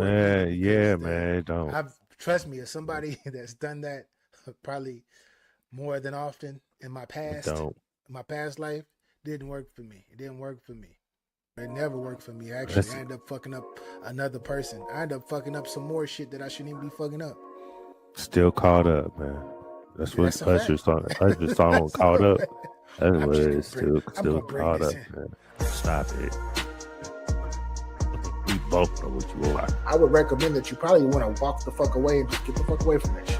work either Yeah, because man, don't. I've trust me, as somebody that's done that probably more than often Don't. in my past life, didn't work for me. It didn't work for me. It never worked for me. Actually, That's I ended up fucking up another person. I ended up fucking up some more shit that I shouldn't even be fucking up. still caught up, man. That's what That's a fact. Usher song That's caught a up. fact. That's I'm what just it gonna is. bring. I'm Still gonna bring caught this up, in. man. Stop it. We both know what you are. I would recommend that you probably want to walk the fuck away and just get the fuck away from that shit.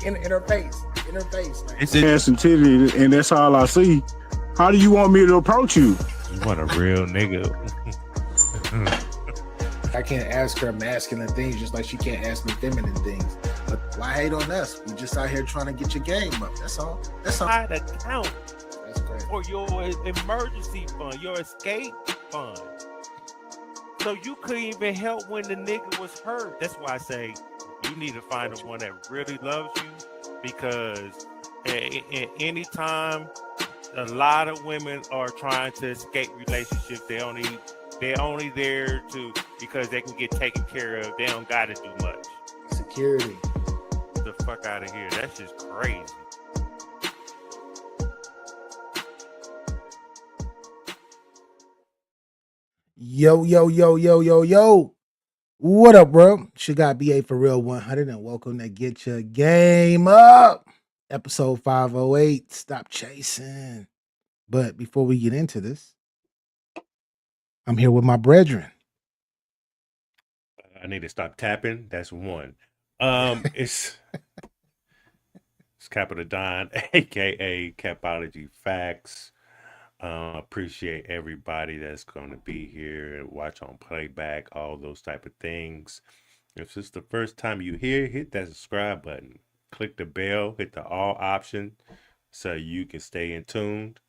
In her face, man. It's ass and titty, and that's all I see. How do you want me to approach you? You want a real nigga. I can't ask her masculine things just like she can't ask me feminine things. But why hate on us? We just out here trying to get your game up. That's all. That's all. Side account That's crazy. for your emergency fund, your escape fund. So you couldn't even help when the nigga was hurt. That's why I say you need to find the one that really loves you, because any time a lot of women are trying to escape relationships, they're only there to because they can get taken care of. They don't got to do much. Security. Get the fuck out of here. That's just crazy. Yo, yo, yo, yo, yo, yo. What up, bro? She got BA for real 100 and welcome to Get Your Game Up. Episode 508. Stop chasing. But before we get into this, I'm here with my brethren. I need to stop tapping. That's one. It's Capital Don, aka Capology Facts. Appreciate everybody that's going to be here and watch on playback, all those type of things. If it's the first time you hear, hit that subscribe button. Click the bell, hit the all option so you can stay in tuned.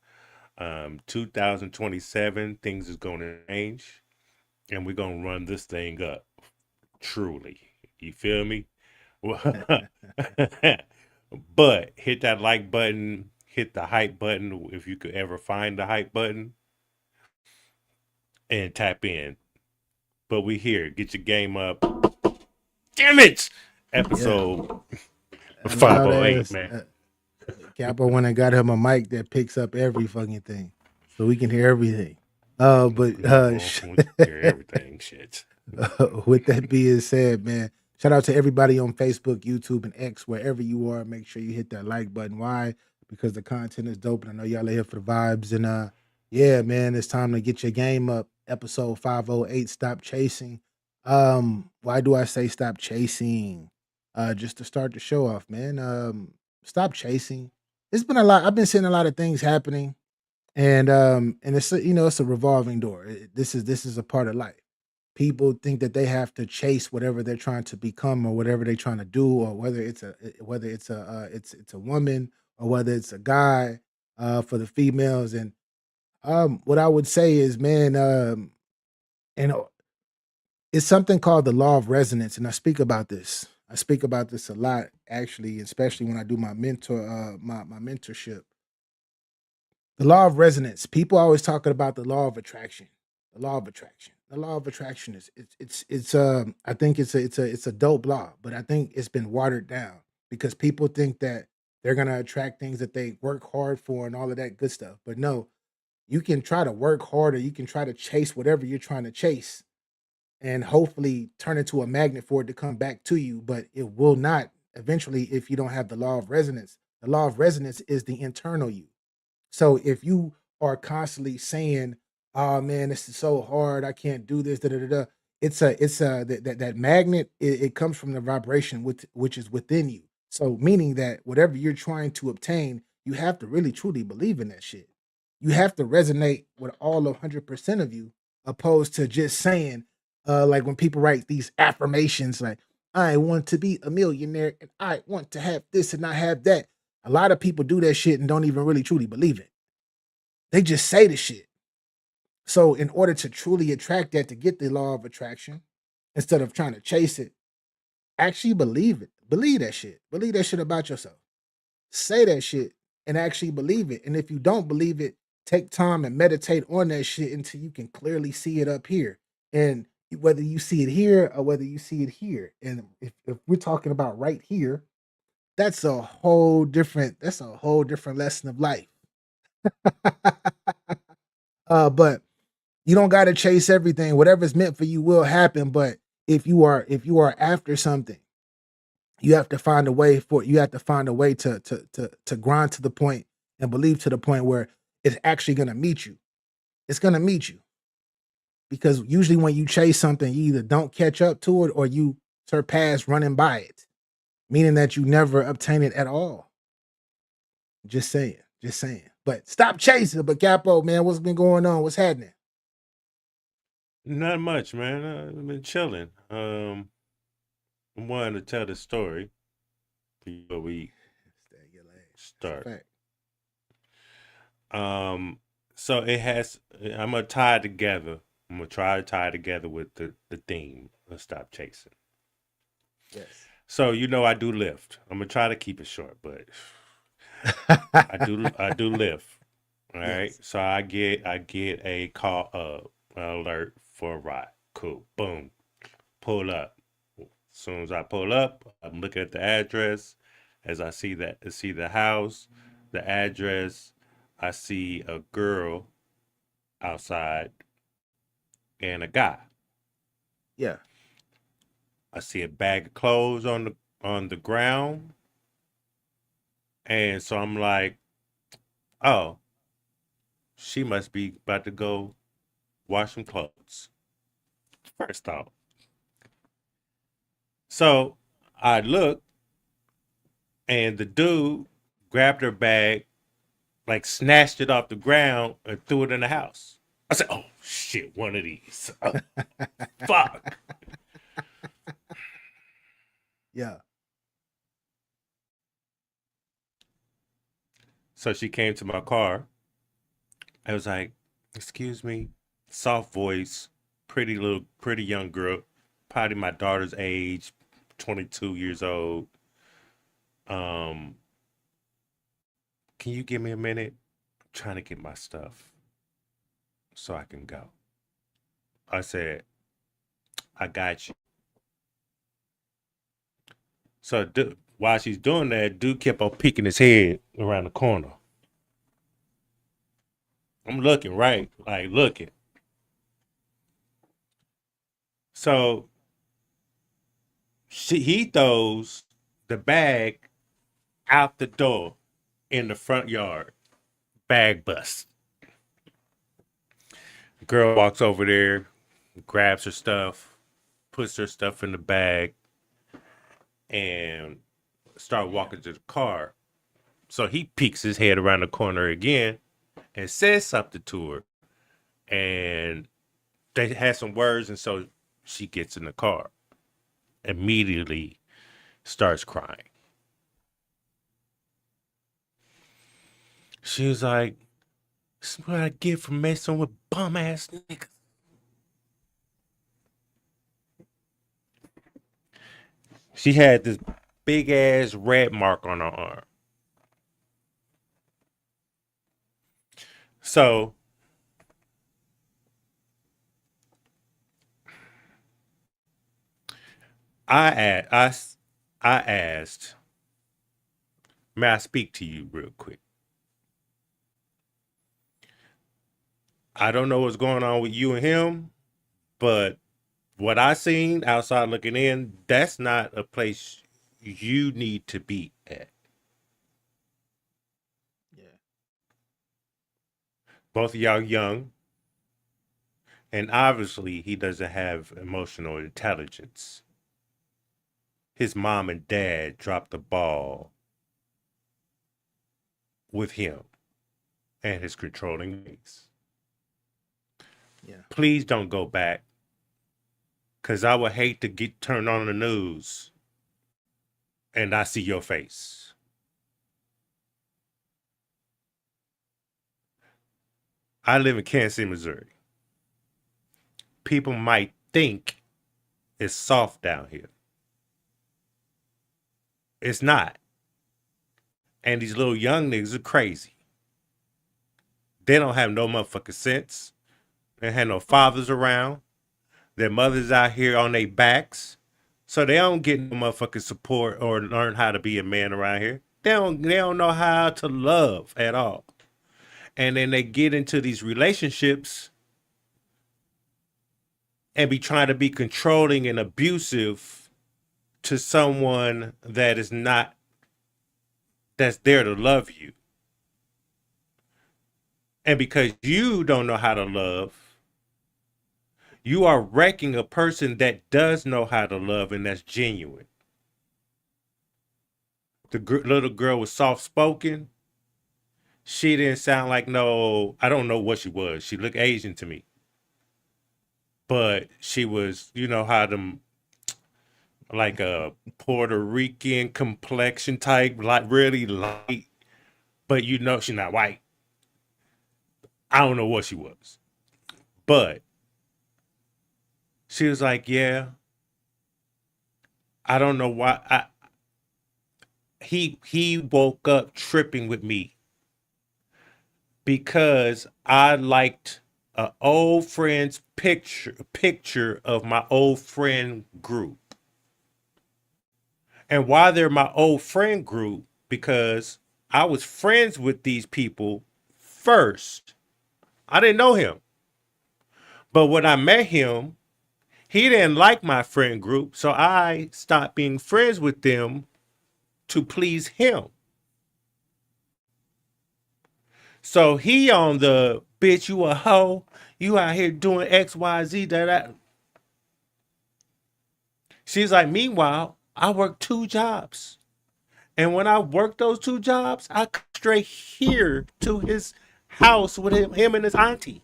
2027, things is going to change, and we're going to run this thing up. Truly. You feel me? But hit that like button, hit the hype button if you could ever find the hype button, and tap in. But we here. Get your game up. Damn it! Episode A loud 508, ass man. Capo went and got him a mic that picks up every fucking thing. So we can hear everything. But We hear everything. Shit. with that being said, man, shout out to everybody on Facebook, YouTube, and X, wherever you are. Make sure you hit that like button. Why? Because the content is dope, and I know y'all are here for the vibes. And yeah, man, it's time to get your game up. Episode 508. Stop chasing. Why do I say stop chasing? Just to start the show off, man. Stop chasing. It's been a lot. I've been seeing a lot of things happening, and it's it's a revolving door. This is a part of life. People think that they have to chase whatever they're trying to become or whatever they're trying to do, or whether it's a woman or whether it's a guy, for the females. And what I would say is, man, you know it's something called the law of resonance, and I speak about this a lot, actually, especially when I do my my mentorship. The law of resonance. People always talking about the law of attraction. The law of attraction. The law of attraction is I think it's a dope law, but I think it's been watered down because people think that they're gonna attract things that they work hard for and all of that good stuff. But no, you can try to work harder, you can try to chase whatever you're trying to chase and hopefully turn into a magnet for it to come back to you, but it will not eventually if you don't have the law of resonance. The law of resonance is the internal you. So if you are constantly saying, "Oh man, this is so hard. I can't do this." Da, da, da, da," it's that magnet. It comes from the vibration which is within you. So meaning that whatever you're trying to obtain, you have to really truly believe in that shit. You have to resonate with all of 100% of you, opposed to just saying, like when people write these affirmations, like "I want to be a millionaire" and "I want to have this and I have that." A lot of people do that shit and don't even really truly believe it. They just say the shit. So in order to truly attract that, to get the law of attraction, instead of trying to chase it, actually believe it. Believe that shit. Believe that shit about yourself. Say that shit and actually believe it. And if you don't believe it, take time and meditate on that shit until you can clearly see it up here. And whether you see it here or whether you see it here. And if we're talking about right here, that's a whole different lesson of life. But you don't got to chase everything. Whatever's meant for you will happen. But if you are after something, you have to find a way to grind to the point and believe to the point where it's actually gonna meet you. It's gonna meet you. Because usually when you chase something, you either don't catch up to it or you surpass running by it, meaning that you never obtain it at all. Just saying, just saying. But stop chasing. But Capo, man, what's been going on? What's happening? Not much, man. I've been chilling. I wanted to tell the story before we start. Fact. So it has. I'm gonna tie it together. I'm gonna try to tie it together with the theme of stop chasing. Yes. So I do lift. I'm gonna try to keep it short, but I do lift. All right. Yes. So I get a call alert for a ride. Cool. Boom. Pull up. As soon as I pull up, I'm looking at the address. As I see the house, the address, I see a girl outside and a guy. Yeah. I see a bag of clothes on the ground. And so I'm like, oh, she must be about to go wash some clothes. First off. So I look, and the dude grabbed her bag, like snatched it off the ground and threw it in the house. I said, oh shit, one of these. Oh, fuck. Yeah. So she came to my car. I was like, excuse me, soft voice, pretty young girl, probably my daughter's age, 22 years old. Um, can you give me a minute? I'm trying to get my stuff so I can go. I said, I got you. So while she's doing that, dude kept on peeking his head around the corner. I'm looking, right? Like looking. So he throws the bag out the door in the front yard. Bag bust. Girl walks over there, grabs her stuff, puts her stuff in the bag, and start walking to the car. So he peeks his head around the corner again and says something to her. And they had some words, and so she gets in the car. Immediately starts crying. She was like, "This is what I get for messing with bum ass niggas." She had this big ass red mark on her arm. So I asked, may I speak to you real quick? I don't know what's going on with you and him, but what I seen outside looking in, that's not a place you need to be at. Yeah. Both of y'all young, and obviously he doesn't have emotional intelligence. His mom and dad dropped the ball with him and his controlling ways. Yeah. Please don't go back, because I would hate to get turned on the news and I see your face. I live in Kansas City, Missouri. People might think it's soft down here. It's not. And these little young niggas are crazy. They don't have no motherfucking sense. They have no fathers around. Their mothers out here on their backs, so they don't get no motherfucking support or learn how to be a man around here. They don't know how to love at all. And then they get into these relationships and be trying to be controlling and abusive to someone that is not that's there to love you. And because you don't know how to love, you are wrecking a person that does know how to love and that's genuine. The little girl was soft spoken. She didn't sound like no, I don't know what she was. She looked Asian to me. But she was, you know, how them like a Puerto Rican complexion type, like really light, but you know she's not white. I don't know what she was. But she was like, yeah, I don't know why he woke up tripping with me because I liked an old friend's picture of my old friend group. And why they're my old friend group, because I was friends with these people first. I didn't know him. But when I met him, he didn't like my friend group, so I stopped being friends with them to please him. So he on the bitch, you a hoe, you out here doing X, Y, Z, that. She's like, meanwhile, I work 2 jobs. And when I worked those 2 jobs, I come straight here to his house with him and his auntie.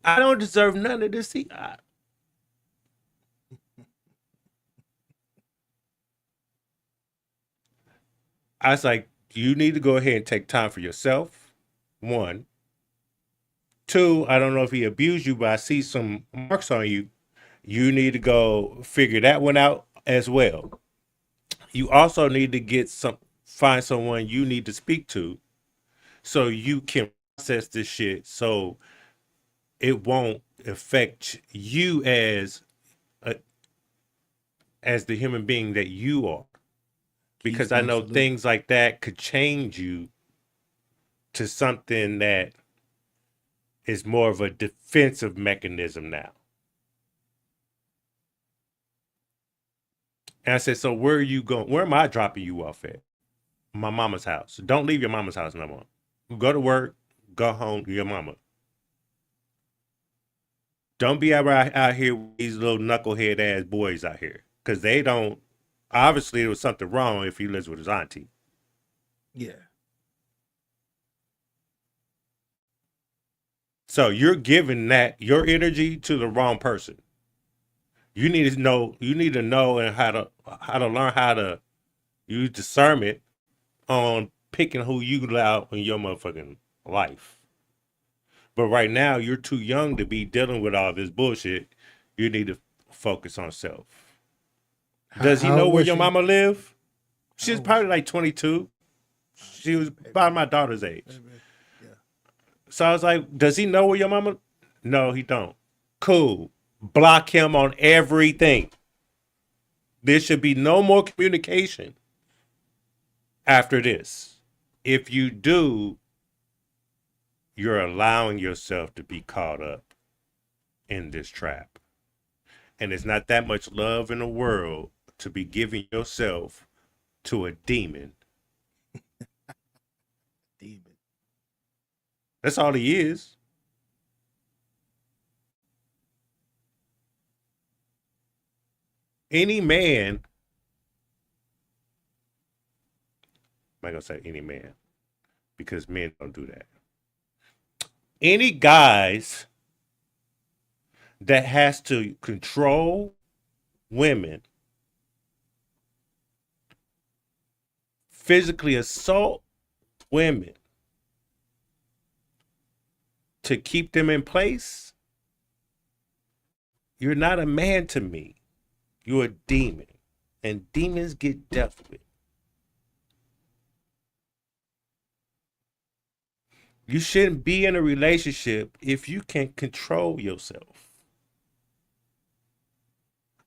I don't deserve none of this. I was like, you need to go ahead and take time for yourself. 1. 2, I don't know if he abused you, but I see some marks on you. You need to go figure that one out as well. You also need to find someone you need to speak to so you can process this shit so it won't affect you a, as the human being that you are. Because I know Absolutely. things like that could change you to something that is more of a defensive mechanism now. And I said, so where are you going? Where am I dropping you off at? My mama's house. Don't leave your mama's house no more. Go to work, go home to your mama. Don't be out here with these little knucklehead ass boys out here. Because they don't, obviously there was something wrong if he lives with his auntie. Yeah. So you're giving your energy to the wrong person. You need to know and how to learn how to use discernment on picking who you allow in your motherfucking life. But right now, you're too young to be dealing with all this bullshit. You need to focus on self. Does he How know old where was your she? mama live? How She's old was probably she? like 22. She was Baby, about my daughter's age. baby. Yeah. So I was like, does he know where your mama? No, he don't. Cool. Block him on everything. There should be no more communication after this. If you do, you're allowing yourself to be caught up in this trap. And there's not that much love in the world to be giving yourself to a demon. Demon. That's all he is. Any man, I'm not gonna say any man, because men don't do that. Any guys that has to control women, physically assault women to keep them in place, you're not a man to me. You're a demon. And demons get dealt with. You shouldn't be in a relationship if you can control yourself.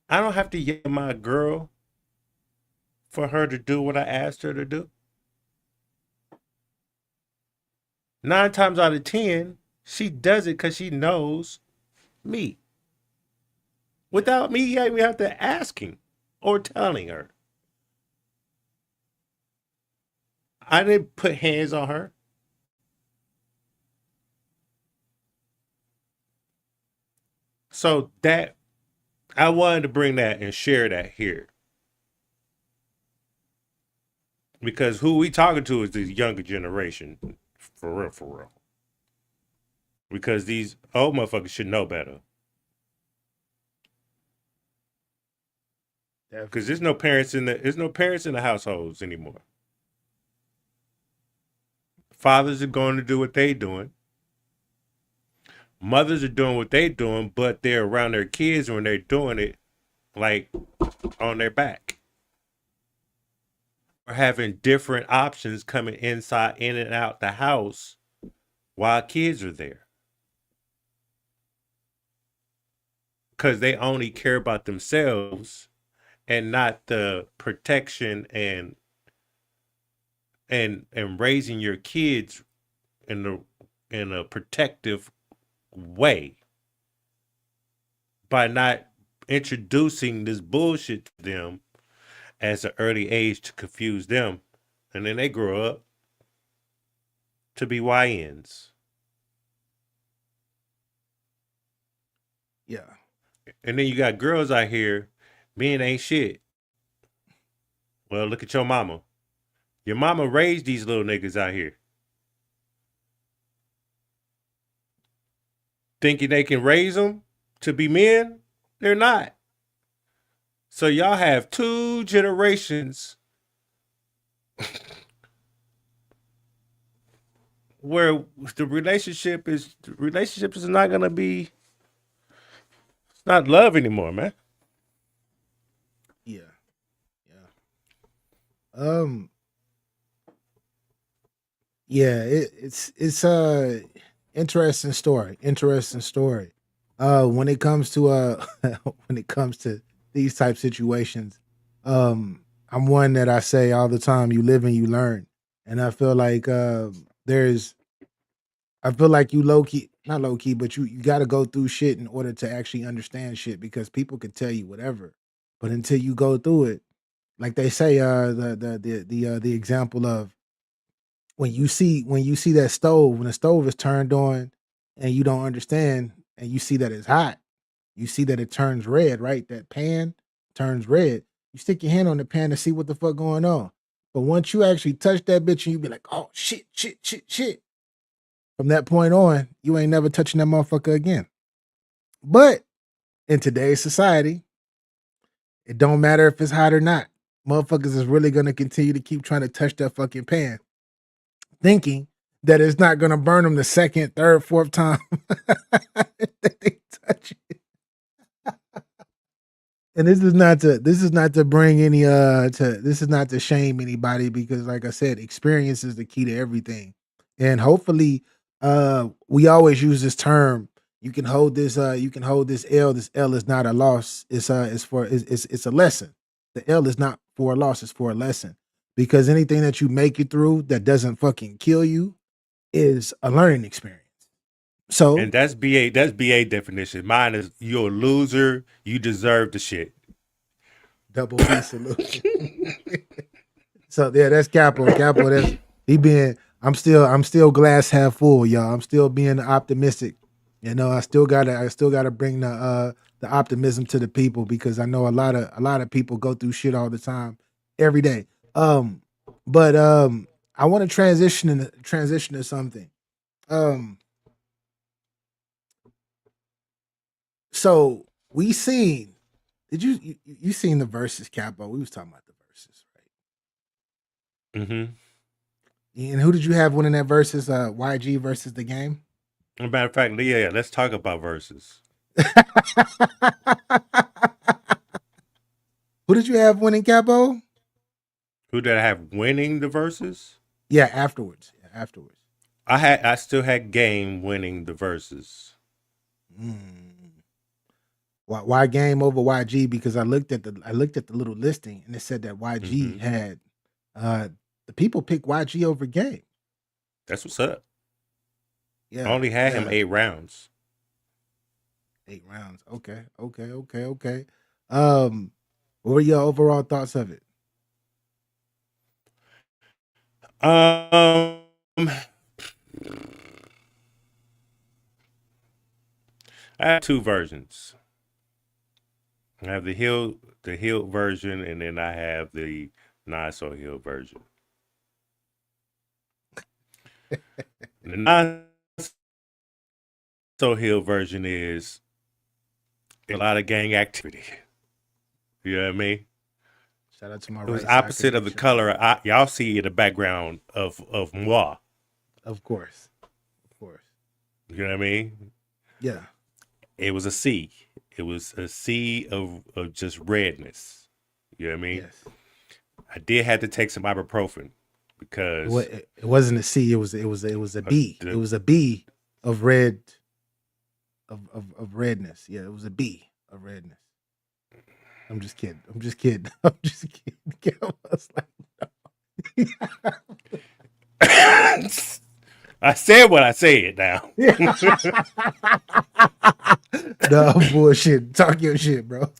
I don't have to yell at my girl for her to do what I asked her to do. 9 times out of 10, she does it because she knows me. Without me even have to asking or telling her. I didn't put hands on her. So that I wanted to bring that and share that here. Because who we talking to is the younger generation. For real, for real. Because these old motherfuckers should know better. Because there's no parents in the households anymore. Fathers are going to do what they doing. Mothers are doing what they doing, but they're around their kids when they're doing it, like on their back. Or having different options coming inside, in and out the house while kids are there. Because they only care about themselves and not the protection and raising your kids in a protective way by not introducing this bullshit to them at an early age to confuse them, and then they grow up to be YNs. Yeah. And then you got girls out here, men ain't shit. Well, look at your mama. Your mama raised these little niggas out here. Thinking they can raise them to be men? They're not. So y'all have 2 generations where the relationships is not gonna be, it's not love anymore, man. Yeah. Yeah. Yeah, it's interesting story. Interesting story. When it comes to when it comes to these type situations, I'm one that I say all the time, you live and you learn. And I feel like there's I feel like you low key, not low key, but you got to go through shit in order to actually understand shit because people can tell you whatever, but until you go through it, like they say, the example of when you see that stove, when the stove is turned on and you don't understand and you see that it's hot, you see that it turns red, right? That pan turns red. You stick your hand on the pan to see what the fuck going on. But once you actually touch that bitch and you be like, oh shit, shit, shit, shit. From that point on, you ain't never touching that motherfucker again. But in today's society, it don't matter if it's hot or not. Motherfuckers is really gonna continue to keep trying to touch that fucking pan, thinking that it's not gonna burn them the second, third, fourth time that they touch it. And this is not to bring any this is not to shame anybody because like I said, experience is the key to everything. And hopefully we always use this term, you can hold this L. This L is not a loss. It's a lesson. The L is not for a loss, it's for a lesson. Because anything that you make it through that doesn't fucking kill you is a learning experience. So And that's BA definition. Mine is you're a loser, you deserve the shit. double B salute. So yeah, that's Capo. Capo, that's he being. I'm still glass half full, y'all. I'm still being optimistic. You know, I still gotta bring the optimism to the people because I know a lot of people go through shit all the time, every day. But I want to transition to something. Um, so we seen. Did you seen the verses, Capo? We was talking about the verses, right? Mm-hmm. And who did you have winning that versus YG versus the game? As a matter of fact, yeah, let's talk about verses. Who did you have winning, Capo? Who did I have winning the verses? Yeah, afterwards. Yeah, afterwards. I still had Game winning the verses. Mm. Why Game over YG? Because I looked at the little listing and it said that YG Mm-hmm. had the people pick YG over Game. That's what's up. I Yeah, only had him 8 rounds. 8 rounds. Okay. What were your overall thoughts of it? Um, I have 2 versions. I have the healed version, and then I have the not so healed version. The not so healed version is a lot of gang activity. You know what I mean? Shout out to my It was right side opposite of the connection. color y'all see in the background of moi. Of course. You know what I mean? Yeah. It was a sea. It was a sea of just redness. You know what I mean? Yes. I did have to take some ibuprofen because It wasn't a C. It was a B. It was a B of red of redness. Yeah, it was a B of redness. I'm just kidding. I was like, I said what I said now. no bullshit. Talk your shit, bro.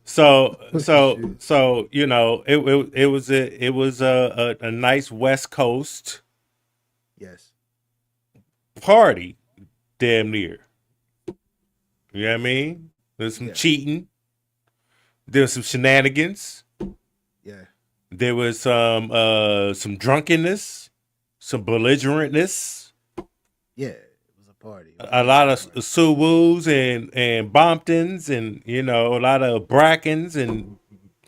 So Shit. you know it was a nice West Coast Yes. party, damn near. You know what I mean? There's some Yeah. cheating. There was some shenanigans. Yeah. There was some drunkenness, some belligerentness. Yeah. It was a party. A lot of Suwus and Bomptons and a lot of Brackens and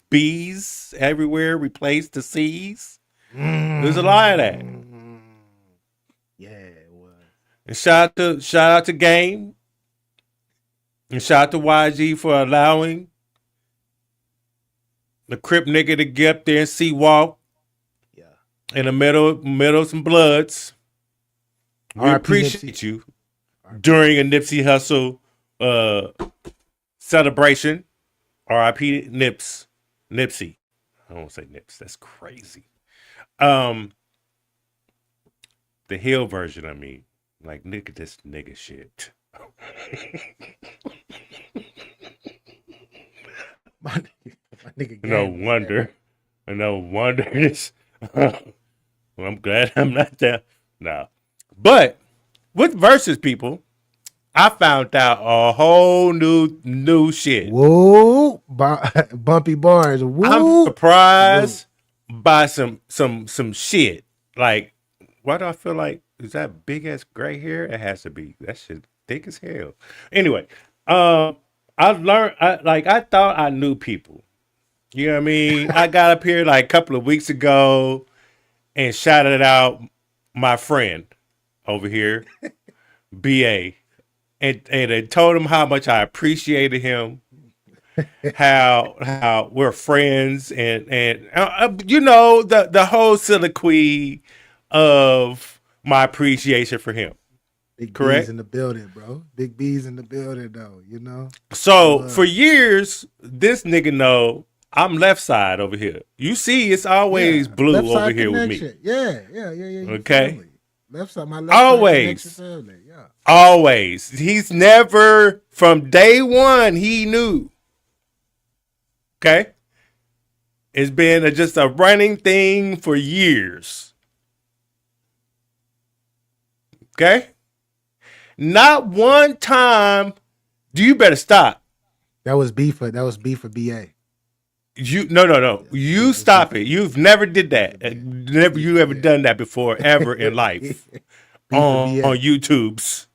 B's everywhere replaced the C's. There's a lot of that. Yeah, it was. And shout out to Game. And shout out to YG for allowing the Crip nigga to get up there and see walk. Yeah. In the middle of some bloods. We appreciate Nipsey. you during a Nipsey Hussle celebration. R.I.P. Nipsey. I don't want to say Nips. That's crazy. The Hill version, I mean. Like, look at this nigga shit. My nigga No wonder this. Well, I'm glad I'm not there. No. But with versus people, I found out a whole new shit. Whoa, bumpy bars. Woo. I'm surprised by some shit. Like, why do I feel like is that big ass gray hair? It has to be. That shit thick as hell. Anyway, I learned. I thought I knew people. You know what I mean? I got up here like a couple of weeks ago and shouted out my friend over here, BA, and I told him how much I appreciated him, how we're friends, and the whole soliloquy of my appreciation for him. Big Correct? B's in the building, bro. Big B's in the building, though. You know. So for years, this nigga know I'm left side over here. You see, it's always blue over here connection. with me. Yeah. Okay. Family. Left side, my left always. Side connection family. Yeah. Always. He's never, from day one, he knew. Okay? It's been just a running thing for years. Okay? Not one time. You better stop. That was B for BA. No. You stop it. You've never did that. Never you ever done that before ever in life. on YouTube's.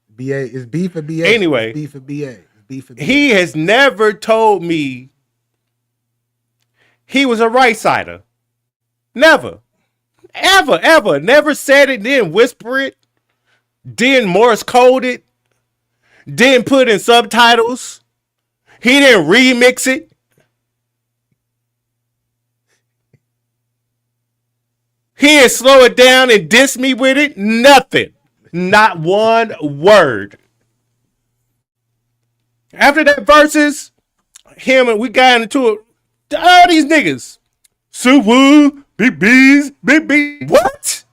BA is B for BA. Anyway, B for BA. B for BA. He has never told me he was a right-sider. Never. Ever. Never said it, didn't whisper it, didn't Morse code it, didn't put in subtitles. He didn't remix it. He didn't slow it down and diss me with it. Nothing. Not one word. After that verses, him and we got into it. All these niggas. Super, big B's, big B. What?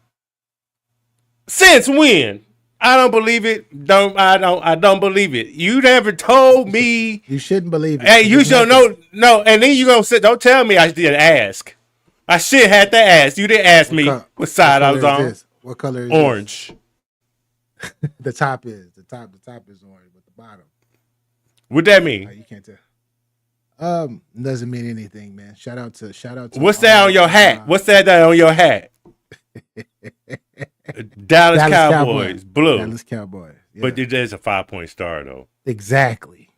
Since when? I don't believe it. I don't believe it. You never told me. You shouldn't believe it. Hey, 'cause you it's should nothing. know. No, and then you gonna sit. Don't tell me I didn't ask. I should have to ask. You didn't ask me what What side I color was is on. this? What color is this? Orange. The top is the top is orange, but the bottom What that mean? you can't tell. Doesn't mean anything, man. Shout out to What's that all on your of hat? my What's that on your hat? Dallas Cowboys, blue. Dallas Cowboys. Yeah. But it is a 5-point star though. Exactly.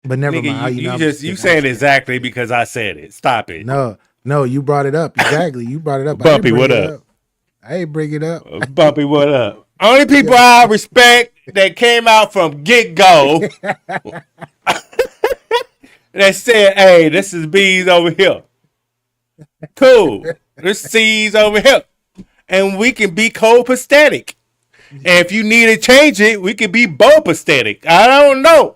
But never Nigga, mind. you saying exactly because I said it. Stop it. No, you brought it up. Exactly. You brought it up. Bumpy, what up? I ain't bring it up. Bumpy, what up? Only people I respect that came out from get-go that said, hey, this is B's over here. Cool. This C's over here. And we can be copacetic. And if you need to change it, we can be bopacetic. I don't know.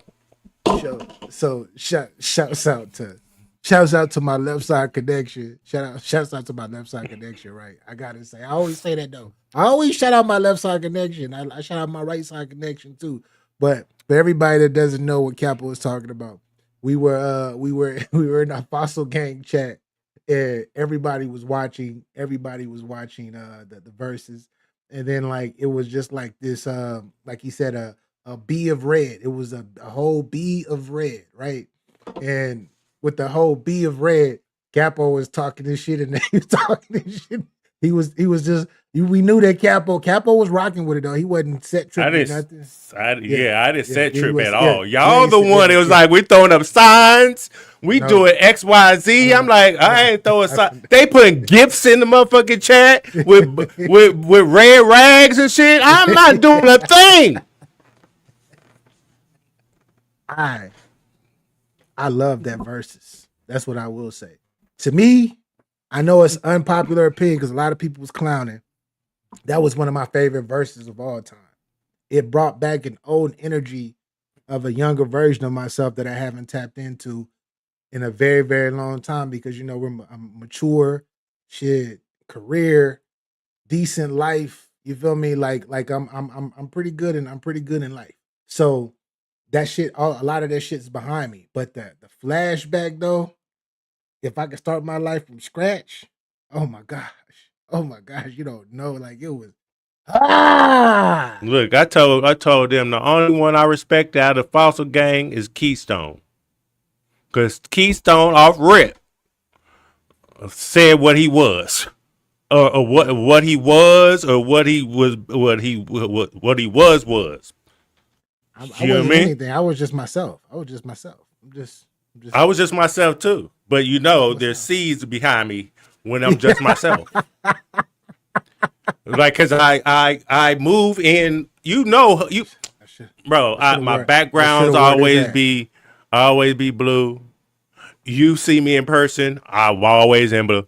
So shouts out to my left side connection. Shouts out to my left side connection, right? I gotta say, I always say that though. I always shout out my left side connection. I shout out my right side connection too. But for everybody that doesn't know what Kappa was talking about, we were in a fossil gang chat. And everybody was watching the verses. And then like it was just like this like he said, a bee of red. It was a whole bee of red, right? And with the whole bee of red, Capo was talking this shit, and he was talking this shit. He was just we knew that Capo was rocking with it though. He wasn't set tripping or nothing. I didn't set he trip was- at yeah, all. yeah, Y'all he the said- one. yeah, It was yeah. like we throwing up signs. We No. doing X, Y, Z. I'm like, I ain't throwing signs. They putting gifts in the motherfucking chat with red rags and shit. I'm not doing a thing. I love that verses. That's what I will say. To me, I know it's unpopular opinion because a lot of people was clowning. That was one of my favorite verses of all time. It brought back an old energy of a younger version of myself that I haven't tapped into in a very, very long time because I'm mature, shit, career, decent life. You feel me? Like I'm pretty good and I'm pretty good in life. So that shit, a lot of that shit's behind me. But the flashback though, if I could start my life from scratch, oh my gosh, you don't know, like it was. Look, I told them the only one I respect out of the Fossil Gang is Keystone, because Keystone off rip said what he was. Or what he was, or what he was. I You know what I wasn't mean? anything. I was just myself. I'm just. I was just myself too. But there's seeds behind me when I'm just myself. Like, cause I move in. Bro. My backgrounds always be blue. You see me in person, I'm always in blue.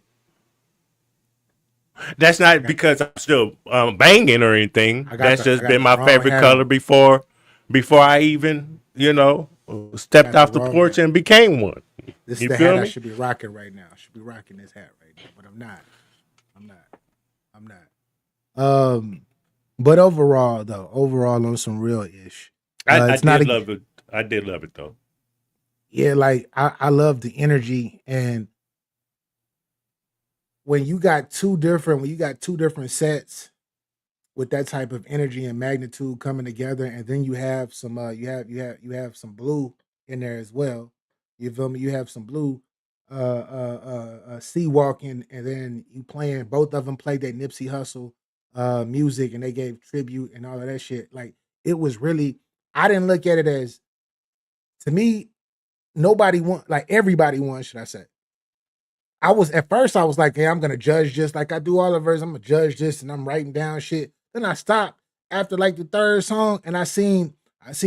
That's not because I'm still banging or anything. That's just been my favorite color before I even, stepped off the porch and became one. This You is the feel hat I me? should be rocking right now. I should be rocking this hat right now, but I'm not. But overall on some real ish. I it's not did a- love it. I did love it though. Yeah, like I love the energy, and when you got two different sets with that type of energy and magnitude coming together, and then you have some you have some blue in there as well. You feel me? You have some blue sea walking, and then you playing both of them played that Nipsey Hussle music, and they gave tribute and all of that shit. Like it was really, I didn't look at it as, to me, nobody won, like everybody won, should I say. At first I was like, hey, I'm gonna judge just like I do all of hers. I'm gonna judge this and I'm writing down shit. Then I stopped after like the third song, and I seen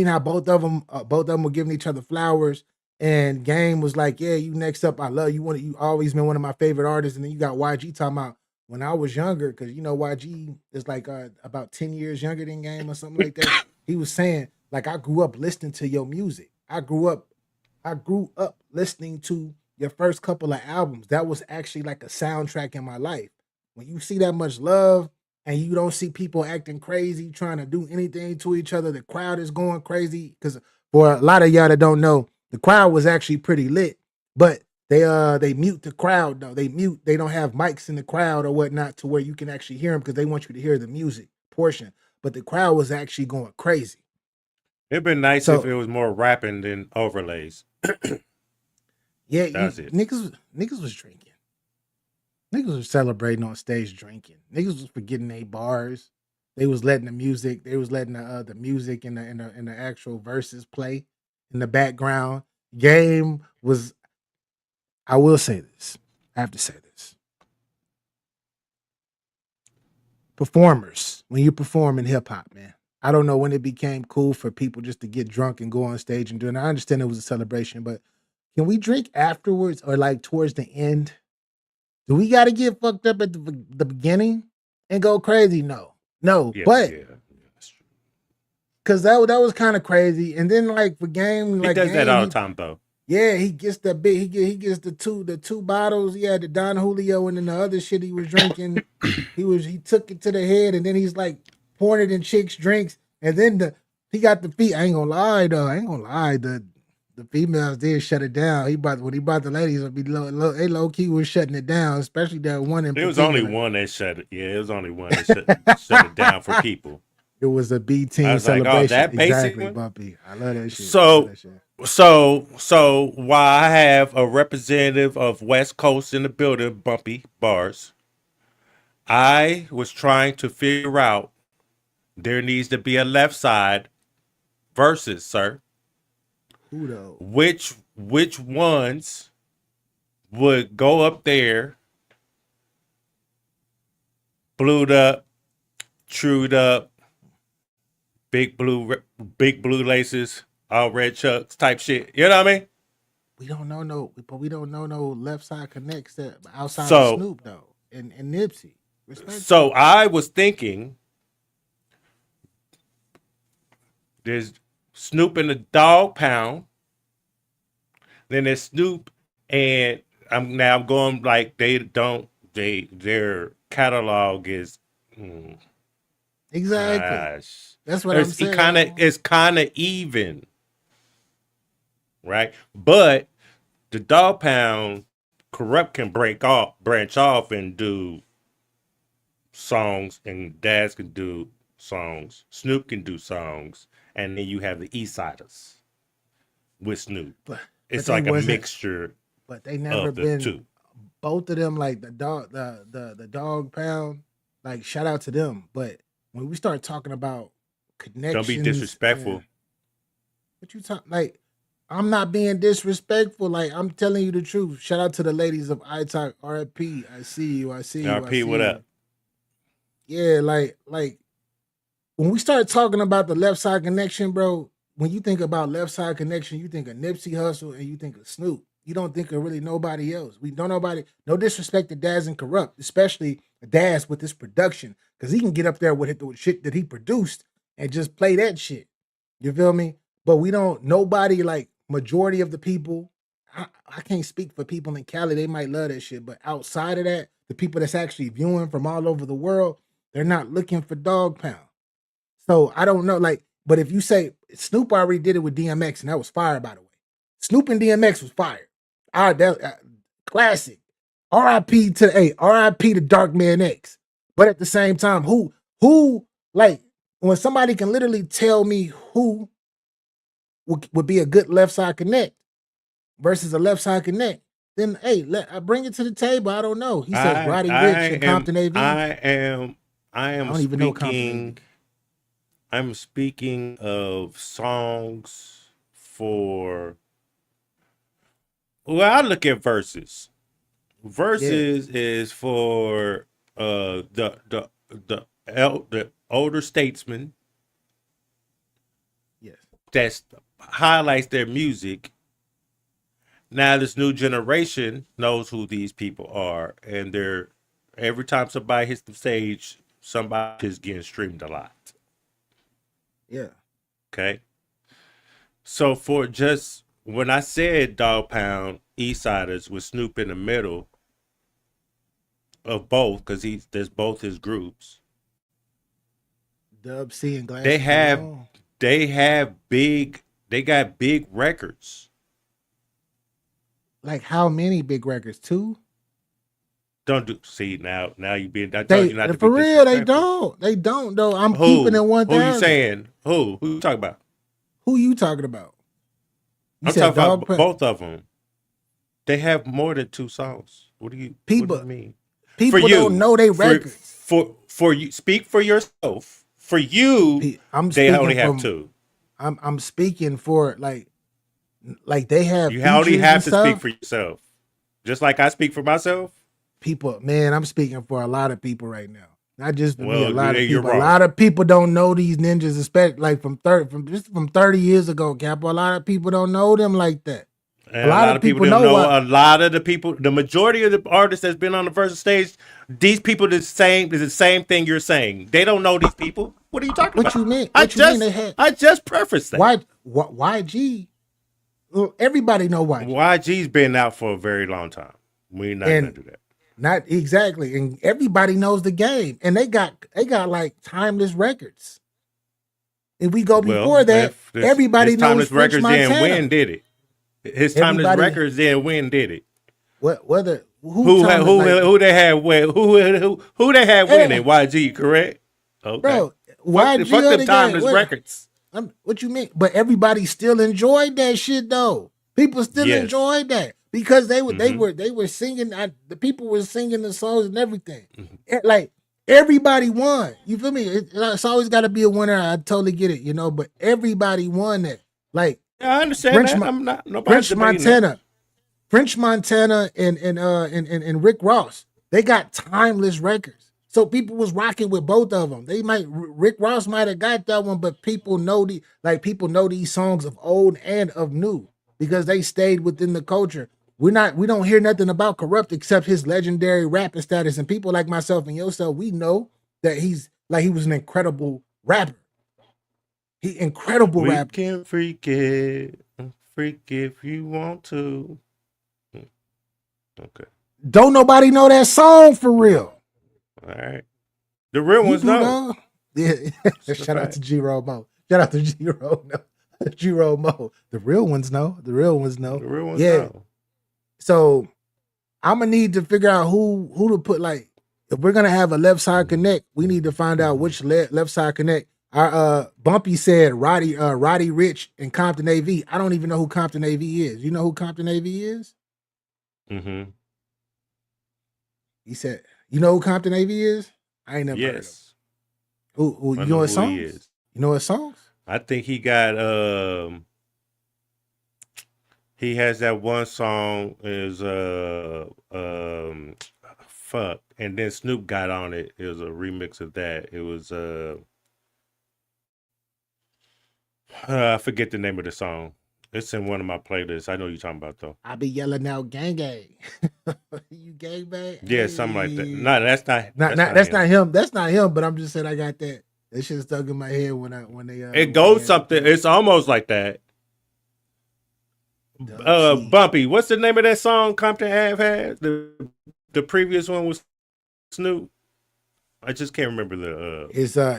how both of them were giving each other flowers. And Game was like, yeah, you next up. I love you. You always been one of my favorite artists. And then you got YG talking about, when I was younger, because you know YG is like about 10 years younger than Game or something like that. He was saying, like, I grew up listening to your music. I grew up listening to your first couple of albums. That was actually like a soundtrack in my life. When you see that much love and you don't see people acting crazy, trying to do anything to each other, the crowd is going crazy. Because for a lot of y'all that don't know, the crowd was actually pretty lit, but they mute the crowd though. They don't have mics in the crowd or whatnot to where you can actually hear them because they want you to hear the music portion. But the crowd was actually going crazy. It'd been nice if So it was more rapping than overlays. yeah, That's it. niggas was drinking. Niggas was celebrating on stage drinking. Niggas was forgetting their bars. They was letting the music. They was letting the music and the actual verses play in the background. Game was. I will say this. I have to say this. Performers, when you perform in hip hop, man. I don't know when it became cool for people just to get drunk and go on stage and do it. I understand it was a celebration, but can we drink afterwards or like towards the end? Do we got to get fucked up at the beginning and go crazy? No, no. Yeah, But yeah. That's true. because that was kind of crazy. And then like for Game, He like does that Game, all the time, though. yeah, he gets the big. He gets the two bottles. Yeah, the Don Julio and then the other shit he was drinking. He took it to the head and then he's like pouring it in chicks' drinks. And then he got the feet. I ain't gonna lie though. I ain't gonna lie. The females did shut it down. When he brought the ladies, they low key was shutting it down, especially that one in It was only particular. one that shut it. Yeah, it was only one that shut it down for people. It was a B I team was like, oh, celebration. that basic Exactly, one. Bumpy. I love that shit. I love So, that shit. so while I have a representative of West Coast in the building, Bumpy Bars, I was trying to figure out there needs to be a left side versus, sir. Who though? Which ones would go up there, blued up, trued up, big blue, big blue laces, all red chucks type shit. You know what I mean? We don't know no left side connects that outside of So, Snoop though and Nipsey. so Respectfully. I was thinking there's Snoop and the Dog Pound, then there's Snoop and I'm going like their catalog is mm, Exactly. gosh. That's what I'm saying. It's kind of even, right? But the Dog Pound Corrupt can branch off and do songs, and Daz can do songs. Snoop can do songs, and then you have the East Siders with Snoop. But It's they like a wasn't. mixture But they never of the been two. both of them like the dog pound. Like shout out to them. But when we start talking about Don't be connections and disrespectful. what you talk like. I'm not being disrespectful. Like I'm telling you the truth. Shout out to the ladies of iTalk RP. I see you. I see you. I RP, see what you. up? Yeah, like when we start talking about the left side connection, bro, when you think about left side connection, you think of Nipsey Hustle and you think of Snoop. You don't think of really nobody else. We don't nobody. No disrespect to Daz and Corrupt, especially Daz with this production, because he can get up there with the shit that he produced and just play that shit. You feel me? But we don't. Nobody like majority of the people. I can't speak for people in Cali. They might love that shit, but outside of that, the people that's actually viewing from all over the world, they're not looking for Dog Pound. So I don't know, like, but if you say Snoop already did it with DMX, and that was fire, by the way. Snoop and DMX was fire. Classic. R.I.P. to R.I.P. to Dark Man X. But at the same time, who like when somebody can literally tell me who would be a good left side connect versus a left side connect, then hey, I bring it to the table. I don't know. He says I Roddy I Rich and am Compton AV. I am I I am don't even know Compton AV. I'm speaking of songs for well, I look at verses. Yeah, Verses is for the older statesmen yes. that highlights their music. Now this new generation knows who these people are, and they're every time somebody hits the stage, somebody is getting streamed a lot. Yeah. Okay. So for just when I said Dog Pound Eastsiders with Snoop in the middle of both, because there's both his groups. Dub C and They Glasses have Malone. they got big records. Like how many big records? 2? Don't do see now you being I told They you not to for be real, they disrespectful. don't. They don't though. I'm keeping it Who you 1,000. saying? Who you talking about? Who you talking about? You I'm said talking about Dog Pound. both of them. They have more than 2 songs. What do you People mean? people don't know they records. For you, speak for yourself. For you, I'm they only speaking have from 2. I'm speaking for like they have You only features have and to speak stuff. for yourself. Just like I speak for myself. People, man, I'm speaking for a lot of people right now. Not just for me, a Well, lot of you're people. A wrong. lot of people don't know these ninjas, especially like from 30 years ago, Capo. A lot of people don't know them like that. And a lot of people don't know. A lot of the people, the majority of the artists that's been on the versus stage, these people is the same thing you're saying. They don't know these people. What are you talking about? What you mean? What you mean they had? I just prefaced that. YG? Well, everybody know YG. YG's been out for a very long time. We're not gonna do that. Not exactly, and everybody knows the game, and they got like timeless records. If we go before that, everybody knows French Montana. Then when did it? His timeless records. Then when did it? Who they had who they had winning? YG, correct? Okay. Bro, YG fuck the timeless records. What you mean? But everybody still enjoyed that shit though. People still enjoyed that because they were singing. The people were singing the songs and everything. Like everybody won. You feel me? It's always got to be a winner. I totally get it, but everybody won that. Like I understand that. I'm not French Montana. French Montana and Rick Ross, they got timeless records. So people was rocking with both of them. Rick Ross might have got that one, but people know these songs of old and of new because they stayed within the culture. We don't hear nothing about Corrupt except his legendary rapping status. And people like myself and yourself, we know that he was an incredible rapper. Rapper. We can freak it. Freak if you want to. Okay. Don't nobody know that song for real. All right. The real ones know. Yeah. Shout out to G.A.M.E. Mo. Shout out to G.A.M.E. Mo. The real ones know. The real ones know. Know. So I'm gonna need to figure out who to put. Like, if we're gonna have a left side connect, we need to find out which left side connect. Our Bumpy said Roddy Rich and Compton AV. I don't even know who Compton AV is. You know who Compton AV is? Mm-hmm. He said, "You know who Compton AV is?" I ain't never heard of him. Who you know his songs? You know his songs? I think he got he has that one song is fuck, and then Snoop got on it. It was a remix of that. It was I forget the name of the song. It's in one of my playlists. I know you're talking about though. I be yelling out gang gang. You gang bang? Yeah, something like that. No, that's not him. That's not him, but I'm just saying I got that. That shit stuck in my head when they it goes something. It's almost like that. Bumpy, what's the name of that song Compton Ave had? The previous one was Snoop. I just can't remember the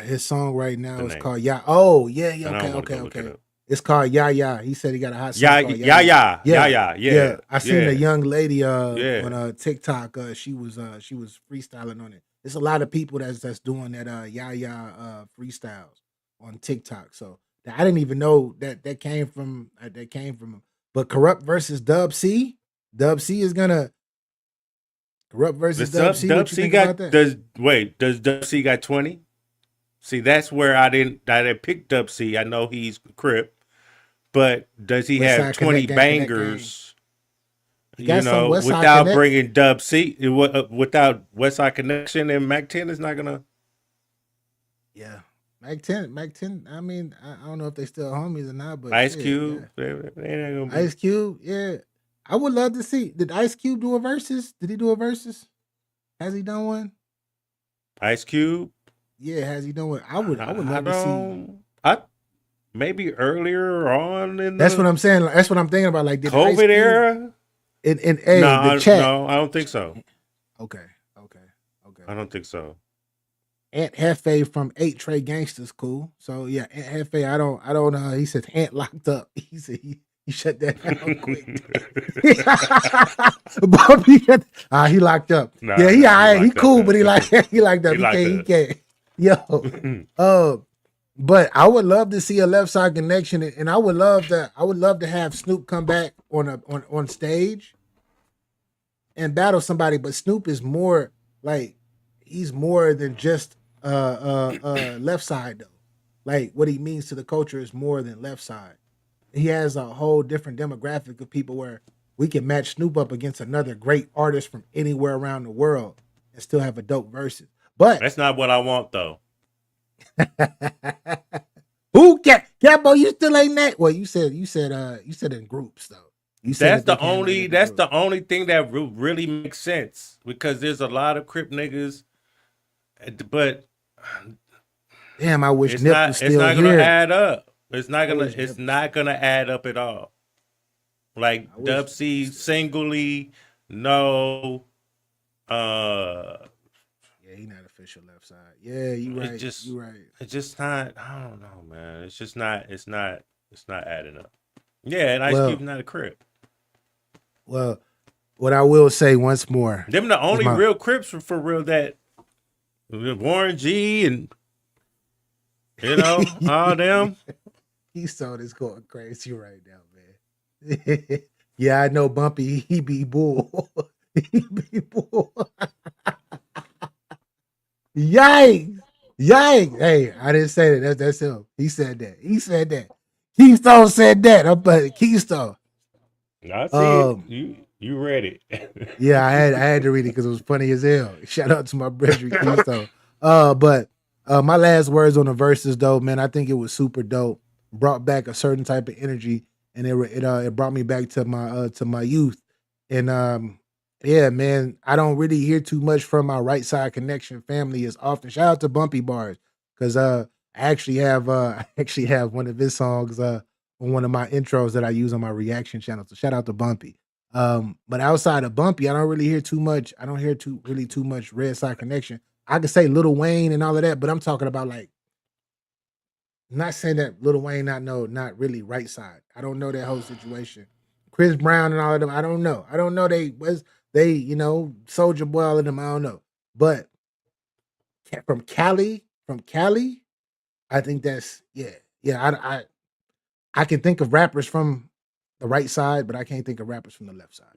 his song right now is called Yeah. Oh, yeah, okay. It's called Yeah. He said he got a hot song called Yeah. I seen a young lady on TikTok. She was freestyling on it. There's a lot of people that's doing that freestyles on TikTok. So I didn't even know that came from him. But Corrupt versus Dub C. Dub C is gonna Corrupt versus Dub C. What you think about that? Does Dub C got 20? See, that's where I didn't pick Dub C. I know he's Crip. But does he have 20 bangers? Without bringing Dub C, without Westside Connection and Mac 10 is not gonna. Yeah, Mac 10. I mean, I don't know if they still homies or not, but Ice Cube, they ain't gonna be. Ice Cube, yeah. I would love to see. Did Ice Cube do a versus? Did he do a versus? Has he done one? Ice Cube. Yeah, has he done one? I would I love to see. don't. I maybe earlier on in That's what the I'm saying. That's what I'm thinking about. Like, did Ice COVID Cube era. in No, the chat? no, I don't think so. Okay. I don't think so. Aunt Hefe from 8 Trey Gangsters, cool. So yeah, Aunt Hefe, I don't know. He said Aunt locked up. He said he shut that down quick. Bobby, he locked up. Nah, Yeah, he he locked up. cool, but he locked up. He locked He up. can't. Yo, but I would love to see a left side connection, and I would love to have Snoop come back on stage and battle somebody. But Snoop is more like he's more than just left side though. Like what he means to the culture is more than left side. He has a whole different demographic of people where we can match Snoop up against another great artist from anywhere around the world and still have a dope versus. But That's not what I want though. who Capo, you still ain't that? Well, you said in groups though. You said That's that the only thing that really makes sense because there's a lot of Crip niggas, but damn, I wish it's Nip not was still gonna here. add up. It's not wish gonna add up at all. Like Dub C singly, no. Yeah, he not official left side. Yeah, you right. You right. It's just not. I don't know, man. It's just not. It's not adding up. Yeah, and Ice Cube's not a Crip. Well, what I will say once more, them the only real Crips for real that Warren G and all them. Keystone is going crazy right now, man. Yeah, I know Bumpy. He be bull. He be bull. Yikes! Hey, I didn't say that. That's him. He said that. Keystone said that. I'm but Keystone. I see it. You read it. Yeah, I had to read it because it was funny as hell. Shout out to my brother Keystone. But my last words on the verses though, man, I think it was super dope. Brought back a certain type of energy, and it brought me back to my youth. And yeah, man, I don't really hear too much from my right side connection family as often. Shout out to Bumpy Bars because I actually have one of his songs on one of my intros that I use on my reaction channel. So shout out to Bumpy. But outside of Bumpy, I don't really hear too much. I don't hear too much red side connection. I could say Lil Wayne and all of that, but I'm talking about like not saying that Lil Wayne not really right side. I don't know that whole situation. Chris Brown and all of them, I don't know. They Soulja Boy, all of them, I don't know. But from Cali, I think that's I can think of rappers from the right side, but I can't think of rappers from the left side.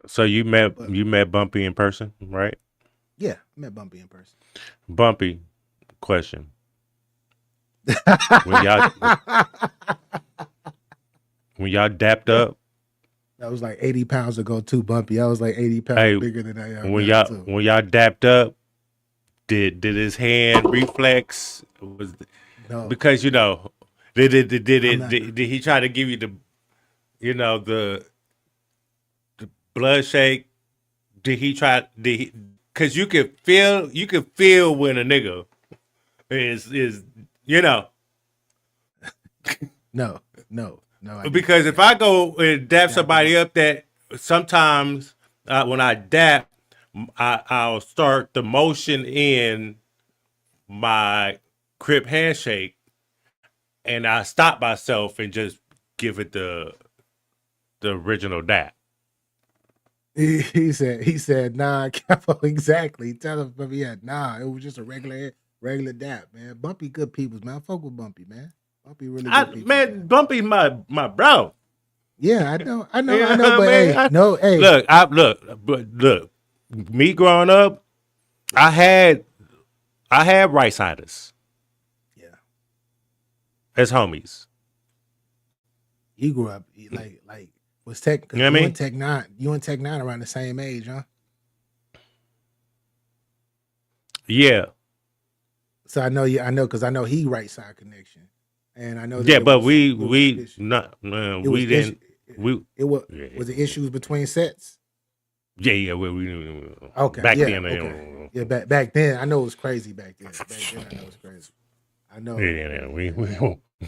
So you met Bumpy in person, right? Yeah, I met Bumpy in person. Bumpy, question. when y'all dapped up. That was like 80 pounds ago too, Bumpy. I was like 80 pounds bigger than I am. When y'all dapped up, did his hand reflex? No. Because did he try to give you the blood shake? Because you could feel when a nigga is No. Because if I go and dap somebody up, that sometimes when I dap, I'll start the motion in my Crip handshake, and I stop myself and just give it the original dap. He said, nah, Capo, exactly. Tell him, nah, it was just a regular dap, man. Bumpy good people, man. I fuck with Bumpy, man. Bumpy really good people. Man, Bumpy my bro. Yeah, I know, but hey. Look, me growing up, I had right siders. Yeah. As homies. You grew up like was Tech, you know what I mean? Tech 9. You and Tech 9 around the same age, huh? Yeah. So I know because I know he right side connection. And I know that yeah, but was it was issues between sets. Yeah. Okay, Back yeah, then, okay. Yeah, back then, I know it was crazy back then. Back then, I know it was crazy. I know. yeah,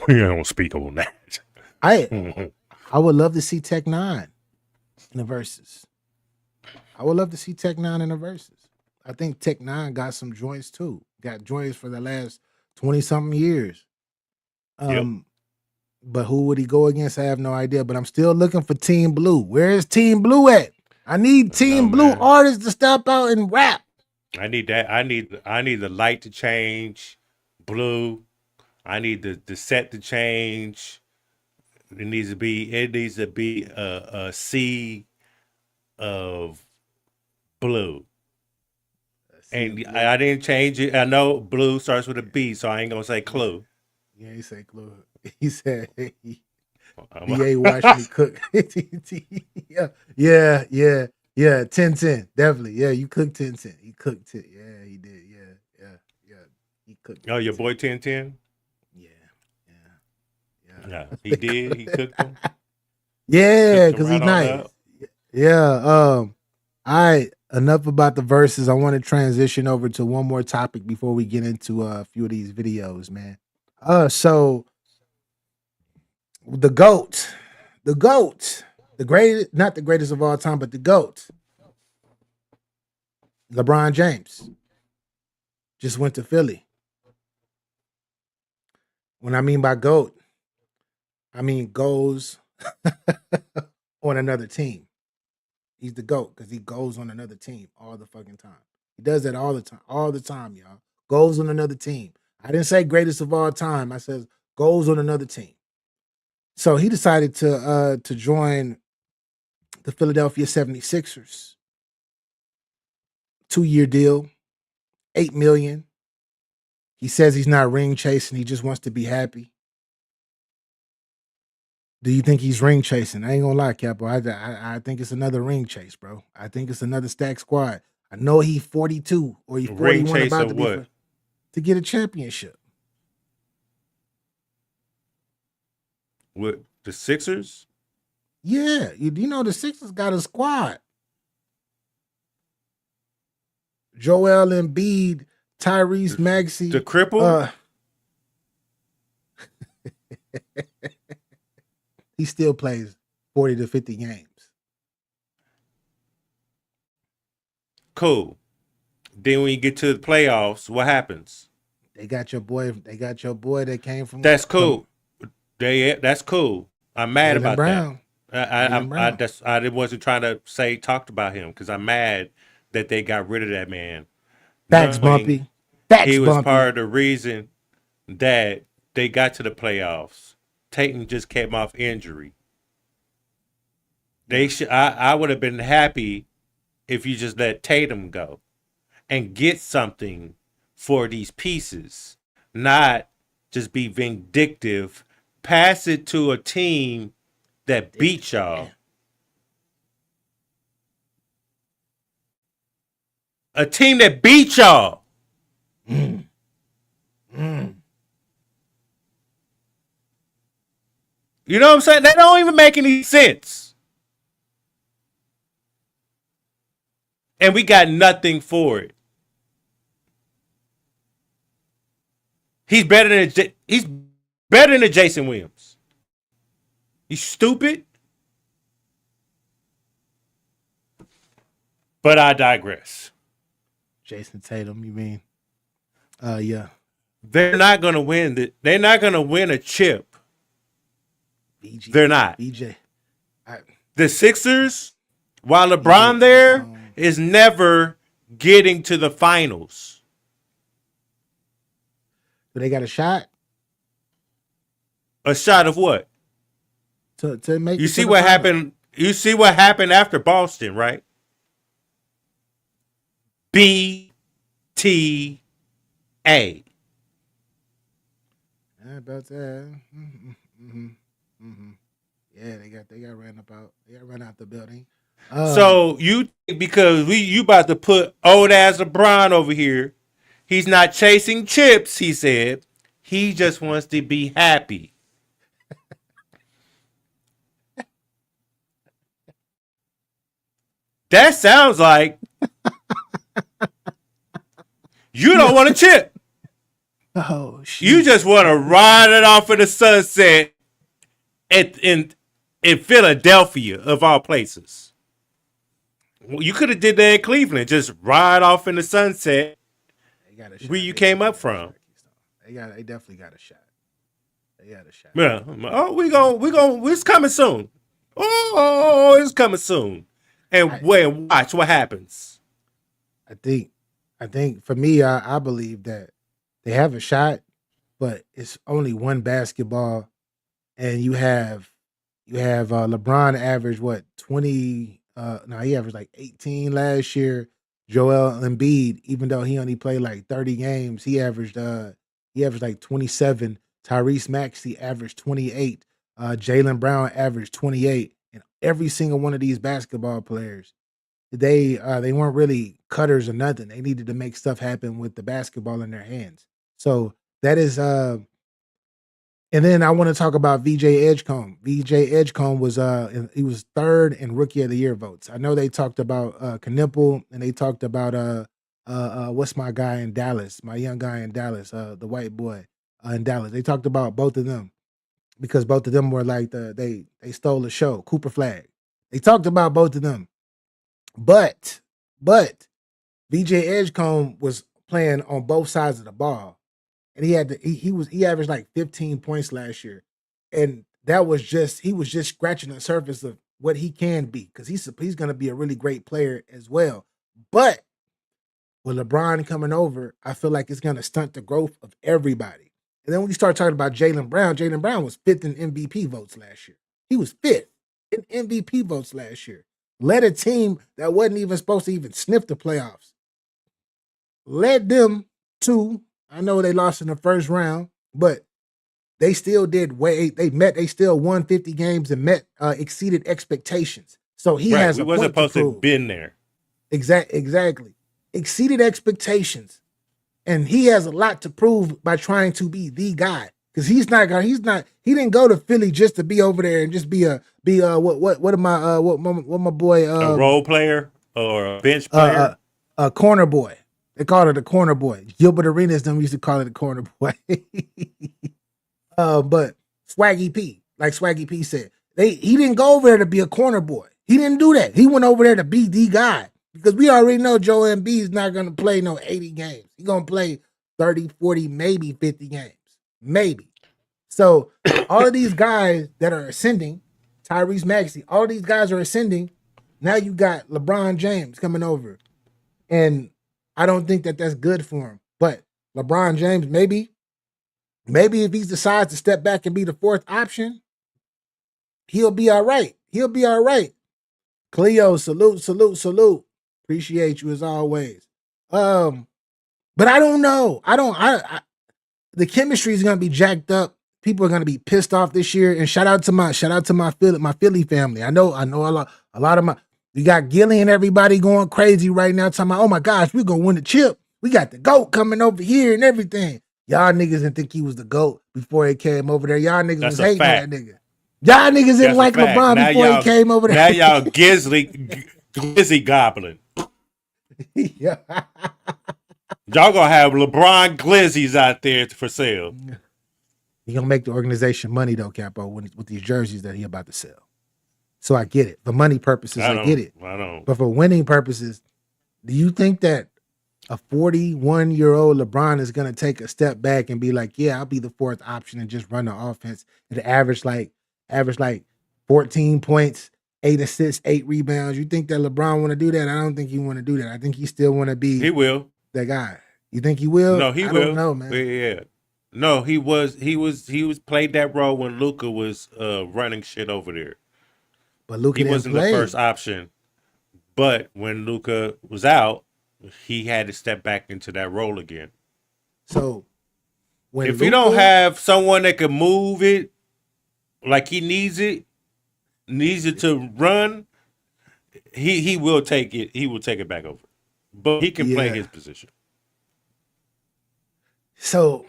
we don't speak on that. I I would love to see Tech Nine in the verses. I would love to see Tech Nine in the verses. I think Tech Nine got some joints too. Got joints for the last 20 something years. Yep. But who would he go against? I have no idea. But I'm still looking for Team Blue. Where is Team Blue at? I need No, Team Blue man. artists to step out and rap. I need that. I need the light to change, blue. I need the set to change. It needs to be a sea of blue. See And Blue. I didn't change it. I know blue starts with a B, so I ain't gonna say Yeah. clue. Yeah, he said Clue. He said I'm BA watched me cook. Yeah, yeah, yeah, yeah. 10-10. Definitely. Yeah, you cooked 10-10. He cooked it. Yeah, he did. Yeah, yeah, yeah. He cooked oh, your 10-10. boy 1010? Yeah, yeah, Yeah, he yeah. did. He cooked them. Yeah, Cooked them because he right on nice. up. Yeah. All right. Enough about the verses. I want to transition over to one more topic before we get into a few of these videos, man. So the GOAT, the GOAT, the greatest, not the greatest of all time, but the GOAT, LeBron James, just went to Philly. When I mean by GOAT, I mean goes on another team. He's the GOAT because he goes on another team all the fucking time. He does that all the time, y'all. Goes on another team. I didn't say greatest of all time. I said goes on another team. So he decided to join the Philadelphia 76ers. 2-year deal, 8 million. He says he's not ring chasing, he just wants to be happy. Do you think he's ring chasing? I ain't gonna lie, Capo. I think it's another ring chase, bro. I think it's another stack squad. I know he's 42 or he's Ring 41 chase about of to be what? to get a championship. With the Sixers? Yeah, you know the Sixers got a squad. Joel Embiid, Tyrese The Maxey. cripple? He still plays 40 to 50 games. Cool. Then when you get to the playoffs, what happens? They got your boy. They got your boy that came That's from cool. That's cool. I'm mad Jalen about that. Brown. Jalen Brown. I wasn't trying to say talked about him because I'm mad that they got rid of that man, Facts, knowing Bumpy. he Facts, was Bumpy. part of the reason that they got to the playoffs. Tatum just came off injury. They should. I would have been happy if you just let Tatum go and get something for these pieces, not just be vindictive. Pass it to a team that beat y'all. A team that beat y'all. Mm. Mm. You know what I'm saying? That don't even make any sense. And we got nothing for it. He's better than Jason Williams. You stupid. But I digress. Jason Tatum, you mean? Yeah. They're not gonna win. They're not gonna win a chip. BG. They're not. BJ. The Sixers, while LeBron there, is never getting to the finals. Do they got a shot? A shot of what? To make You it see to the what finals. happened? You see what happened after Boston, right? BTA. About that. Yeah, they got ran about. They got ran out the building. So you because you about to put old ass LeBron over here. He's not chasing chips, he said. He just wants to be happy. That sounds like you don't Yeah. want to chip. Oh You shit. just want to ride it off in the sunset in Philadelphia, of all places. Well, you could have did that in Cleveland. Just ride off in the sunset They got a where shot. you They came definitely up got a from. shot, Keystone. They definitely got a shot. They got a shot. Yeah. Oh, it's coming soon. Oh, it's coming soon. And I wait, watch what happens. I think for me, I believe that they have a shot, but it's only one basketball, and you have LeBron averaged what 20? No, he averaged like 18 last year. Joel Embiid, even though he only played like 30 games, he averaged like 27. Tyrese Maxey averaged 28. Jalen Brown averaged 28, and every single one of these basketball players they weren't really cutters or nothing. They needed to make stuff happen with the basketball in their hands. So that is and then I want to talk about VJ Edgecombe. VJ Edgecombe he was third in rookie of the year votes. I know they talked about Knipple and they talked about what's my guy in Dallas, my young guy in Dallas, the white boy in Dallas. They talked about both of them because both of them were like they stole the show, Cooper Flag. They talked about both of them. But but VJ Edgecombe was playing on both sides of the ball, and he averaged like 15 points last year, and that was just he was just scratching the surface of what he can be because he's going to be a really great player as well. But with LeBron coming over, I feel like it's going to stunt the growth of everybody. And then when you start talking about Jalen Brown was fifth in MVP votes last year. He was fifth in MVP votes last year. Led a team that wasn't even supposed to even sniff the playoffs. Led them to, I know they lost in the first round, but they still did they still won 50 games and exceeded expectations. So he Right. has We a wasn't point to supposed to have prove. been there. Exactly. Exceeded expectations. And he has a lot to prove by trying to be the guy. Because he didn't go to Philly just to be over there and just what am I what my boy A role player or a bench uh player. corner boy. They called it a corner boy. Gilbert Arenas them used to call it a corner boy. But Swaggy P, like Swaggy P said, he didn't go over there to be a corner boy. He didn't do that. He went over there to be the guy. Because we already know Joel Embiid is not going to play no 80 games. He's going to play 30, 40, maybe 50 games. Maybe. So all of these guys that are ascending, Tyrese Maxey, all of these guys are ascending. Now you got LeBron James coming over. And I don't think that that's good for him. But LeBron James, maybe if he decides to step back and be the fourth option, he'll be all right. He'll be all right. Cleo, salute. Appreciate you as always. But I don't know. The chemistry is gonna be jacked up. People are gonna be pissed off this year. And shout out to my Philly family. I know a lot of my we got Gilly and everybody going crazy right now, talking about, oh my gosh, we're gonna win the chip. We got the GOAT coming over here and everything. Y'all niggas didn't think he was the GOAT before he came over there. Y'all niggas That's was a hating on that fact. nigga. Y'all niggas didn't That's a like fact. LeBron before he came over Now there. y'all glizzy goblin. Yeah. Y'all gonna have LeBron glizzies out there for sale. He gonna make the organization money though, Capo, with these jerseys that he about to sell. So I get it. For money purposes, I get it. I don't. But for winning purposes, do you think that a 41-year-old LeBron is gonna take a step back and be like, yeah, I'll be the fourth option and just run the offense and average like 14 points, 8 assists, 8 rebounds? You think that LeBron want to do that? I don't think he want to do that. I think he still want to be He will. that guy. You think he will? No, he I will. don't know, man. Yeah. No, he was played that role when Luka was running shit over there. But Luka He didn't wasn't the play. first option. But when Luka was out, he had to step back into that role again. So when if you don't have someone that can move it like he needs it to run, he will take it. He will take it back over. But he can play his position. So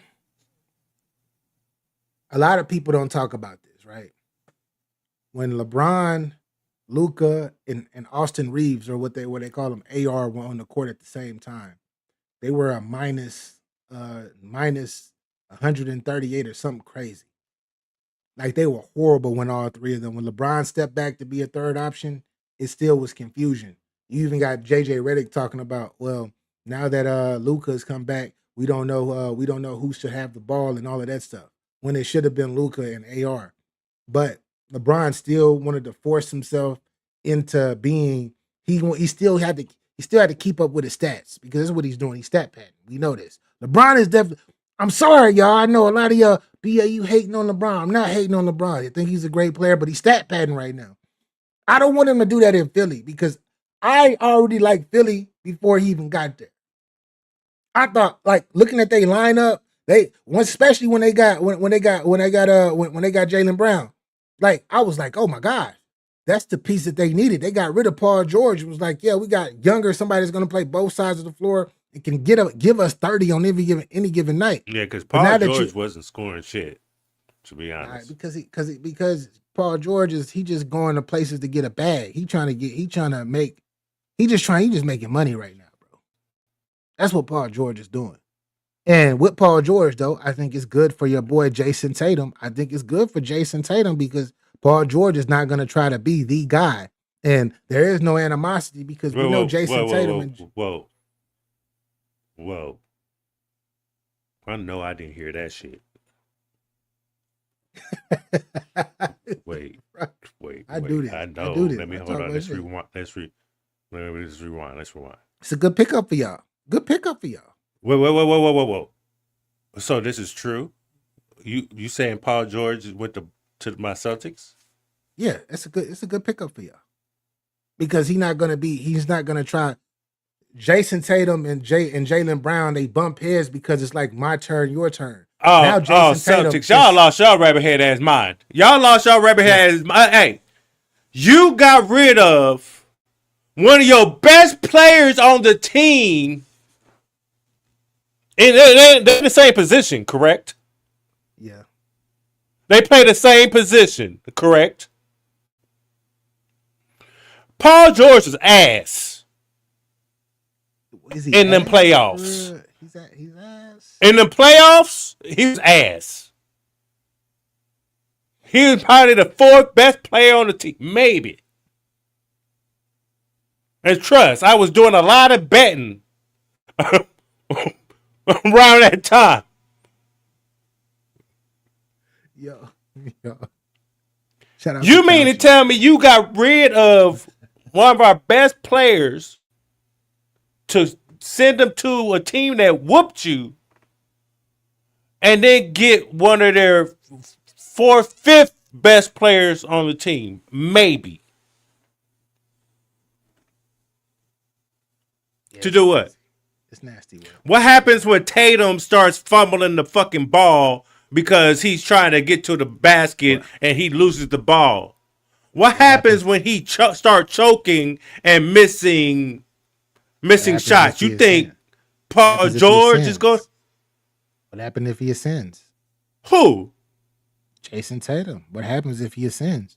a lot of people don't talk about this, right? When LeBron Luca and Austin Reeves, or what they call them, AR, were on the court at the same time. They were a minus 138 or something crazy. Like they were horrible when all three of them. When LeBron stepped back to be a third option, it still was confusion. You even got JJ Redick talking about, well, now that Luca's come back, we don't know who should have the ball and all of that stuff. When it should have been Luca and AR. But LeBron still wanted to force himself into being he still had to keep up with his stats because that's what he's doing. He's stat padding. We know this. LeBron is definitely. I'm sorry, y'all. I know a lot of y'all BAU hating on LeBron. I'm not hating on LeBron. I think he's a great player, but he's stat padding right now. I don't want him to do that in Philly because I already liked Philly before he even got there. I thought, like, looking at their lineup, especially when they got Jaylen Brown, like, I was like, oh my God, that's the piece that they needed. They got rid of Paul George. It was like, yeah, we got younger, somebody that's going to play both sides of the floor and can give us 30 on any given night. Yeah, because Paul George wasn't scoring shit, to be honest. Because Paul George he just going to places to get a bag. He's just making money right now, bro. That's what Paul George is doing. And with Paul George, though, I think it's good for your boy Jason Tatum. I think it's good for Jason Tatum because Paul George is not going to try to be the guy. And there is no animosity because we know Jason Tatum. Whoa. I know I didn't hear that shit. Wait. I do this. I know. Let me hold on. Let's rewind. Let's rewind. It's a good pickup for y'all. Whoa. So this is true? You saying Paul George went to my Celtics? Yeah, it's a good pickup for y'all. Because he's not gonna try. Jason Tatum and Jaylen Brown, they bump heads because it's like my turn, your turn. Now Celtics, y'all lost y'all rabbit head ass mind. Hey, you got rid of one of your best players on the team. And they're in the same position, correct? Yeah. They play the same position, correct? Paul George is ass. Is he in them playoffs? He's ass. In the playoffs, he was ass. He was probably the fourth best player on the team, maybe. And trust, I was doing a lot of betting around that time. Yo. Shout out you mean to tell me you got rid of one of our best players to send them to a team that whooped you and then get one of their fourth, fifth best players on the team? Maybe. Yeah, to do what? It's nasty. What happens when Tatum starts fumbling the fucking ball because he's trying to get to the basket and he loses the ball? What happens when he start choking and missing shots? You think Paul George is going? What happened if he ascends? Who? Jason Tatum. What happens if he ascends?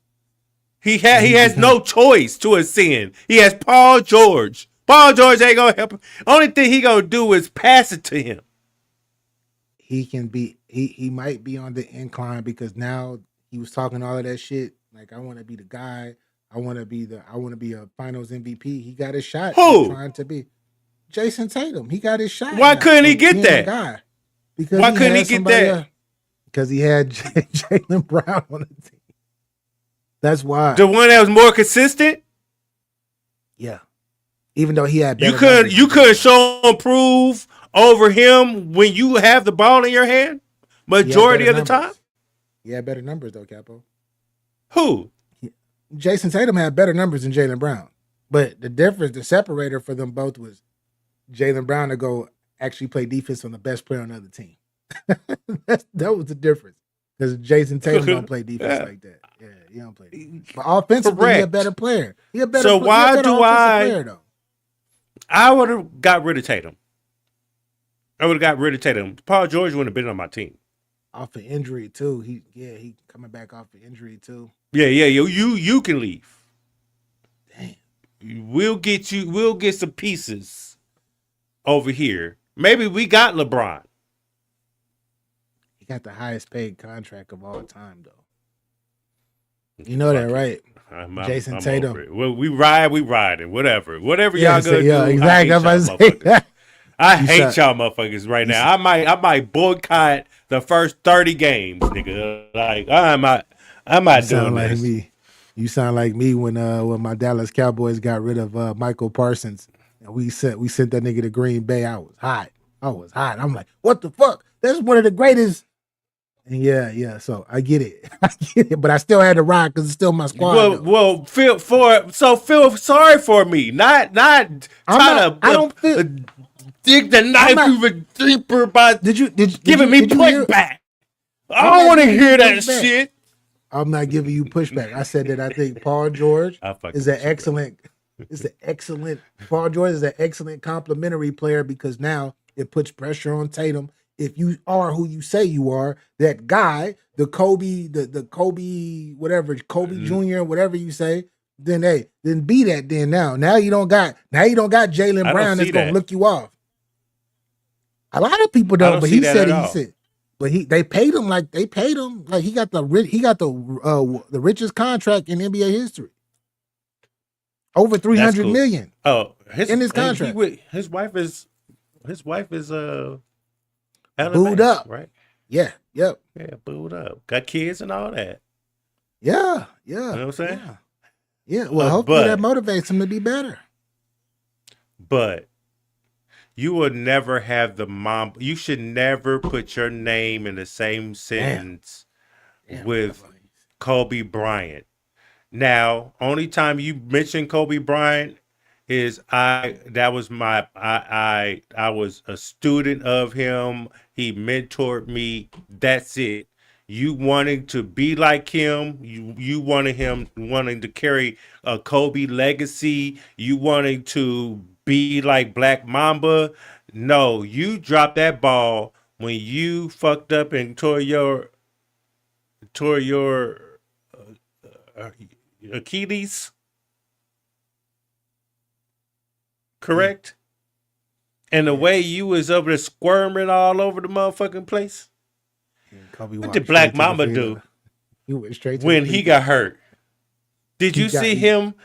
He has no choice to ascend. He has Paul George. Paul George ain't gonna help him. Only thing he gonna do is pass it to him. He might be on the incline because now he was talking all of that shit. Like, I want to be the guy. I want to be a Finals MVP. He got his shot. Who? He's trying to be Jason Tatum. He got his shot. Why couldn't he get that? Guy. Because why couldn't he get that? Because he had Jaylen Brown on the team. That's why. The one that was more consistent. Yeah. Even though he had better you could show improve over him when you have the ball in your hand majority of the time. He had better numbers though, Capo. Who? Jason Tatum had better numbers than Jaylen Brown. But the separator for them both was Jaylen Brown to go actually play defense on the best player on the other team. that was the difference. Because Jason Tatum don't play defense like that. Yeah, he don't play defense. But offensively, he a better player. So why do player, though. I would have got rid of Tatum. Paul George wouldn't have been on my team. Off of injury too. He coming back off of injury too. Yeah. You can leave. we'll get some pieces over here. Maybe we got LeBron. He got the highest paid contract of all time, though. You know that, right? Jason Tatum. Over it. Well, we riding. Whatever Yeah, y'all gonna do. exactly. I hate y'all motherfuckers. I hate saw- y'all motherfuckers right now. I might boycott the first 30 games, nigga. Like I'm not doing like this. me. You sound like me when my Dallas Cowboys got rid of Michael Parsons and we sent that nigga to Green Bay. I was hot. I'm like, what the fuck? That's one of the greatest. And yeah. So I get it. But I still had to ride because it's still my squad. Well, feel sorry for me. Not trying to dig the knife even deeper by giving me pushback. I don't want to hear that shit. I'm not giving you pushback. I said that I think Paul George is an excellent. Paul George is an excellent complimentary player because now it puts pressure on Tatum. If you are who you say you are, that guy, the Kobe, whatever, Kobe Jr., whatever you say, then be that. Then now you don't got Jaylen Brown that's gonna look you off. A lot of people don't, but he said, but they paid him like he got the richest contract in NBA history, over $300 million. Oh, in his contract. His wife is booed up, right? Yeah, yep. Yeah, booed up. Got kids and all that. Yeah. You know what I'm saying? Yeah. Well, hopefully that motivates him to be better. But you will never have the mom. You should never put your name in the same sentence with Kobe Bryant. Now, only time you mention Kobe Bryant is I was a student of him. He mentored me. That's it. You wanting to be like him, you wanting to carry a Kobe legacy, you wanting to be like Black Mamba. No, you dropped that ball when you fucked up and tore your Achilles. Correct? And the way you was over there squirming all over the motherfucking place. What did Black Mamba do he went straight when he got hurt? Did you see him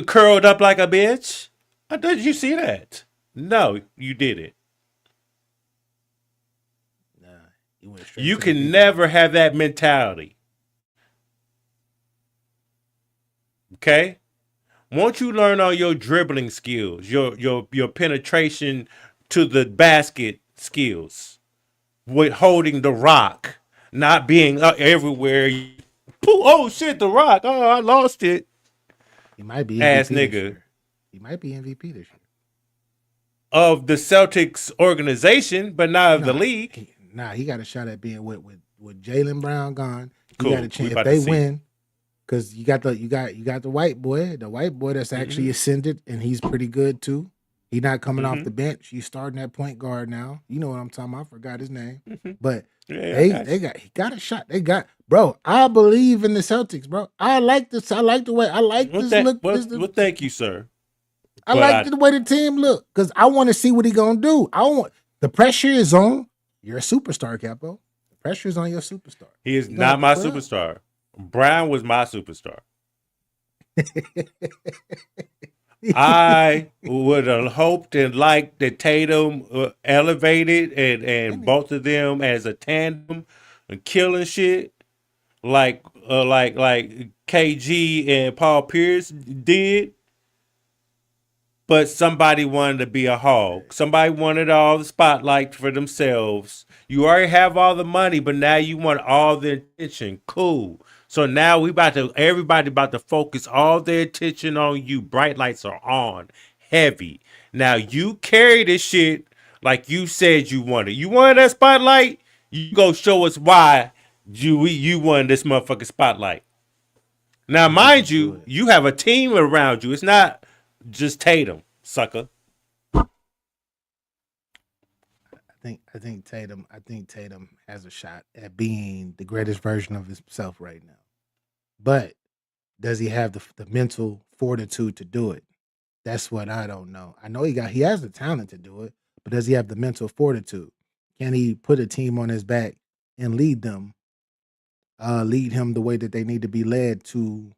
curled up like a bitch? Did you see that? No, you didn't. Nah, he went straight. You can never have that mentality. Okay? Once you learn all your dribbling skills, your penetration to the basket skills, with holding the rock, not being everywhere. Oh shit, the rock! Oh, I lost it. He might be MVP ass nigga. He might be MVP this year of the Celtics organization, but not of the league. He got a shot at being with Jaylen Brown gone. He cool. got a chance if they win. Because you got the white boy, that's actually ascended, and he's pretty good too. He's not coming off the bench. He's starting at point guard now. You know what I'm talking about. I forgot his name. But he got a shot. Bro, I believe in the Celtics, bro. I like this. I like the way this look. Well, thank you, sir. I like the way the team look. Because I want to see what he gonna do. The pressure is on. You're a superstar, Capo. The pressure is on your superstar. He is not my superstar. Brown was my superstar. I would have hoped and liked that Tatum elevated and both of them as a tandem and killing shit like KG and Paul Pierce did. But somebody wanted to be a hog. Somebody wanted all the spotlight for themselves. You already have all the money, but now you want all the attention. Cool. So now everybody about to focus all their attention on you. Bright lights are on. Heavy. Now you carry this shit like you said you wanted. You wanted that spotlight? You go show us why you wanted this motherfucking spotlight. Now, mind you, you have a team around you. It's not just Tatum, sucker. I think Tatum has a shot at being the greatest version of himself right now. But does he have the mental fortitude to do it? That's what I don't know. I know he has the talent to do it, but does he have the mental fortitude? Can he put a team on his back and lead him the way that they need to be led to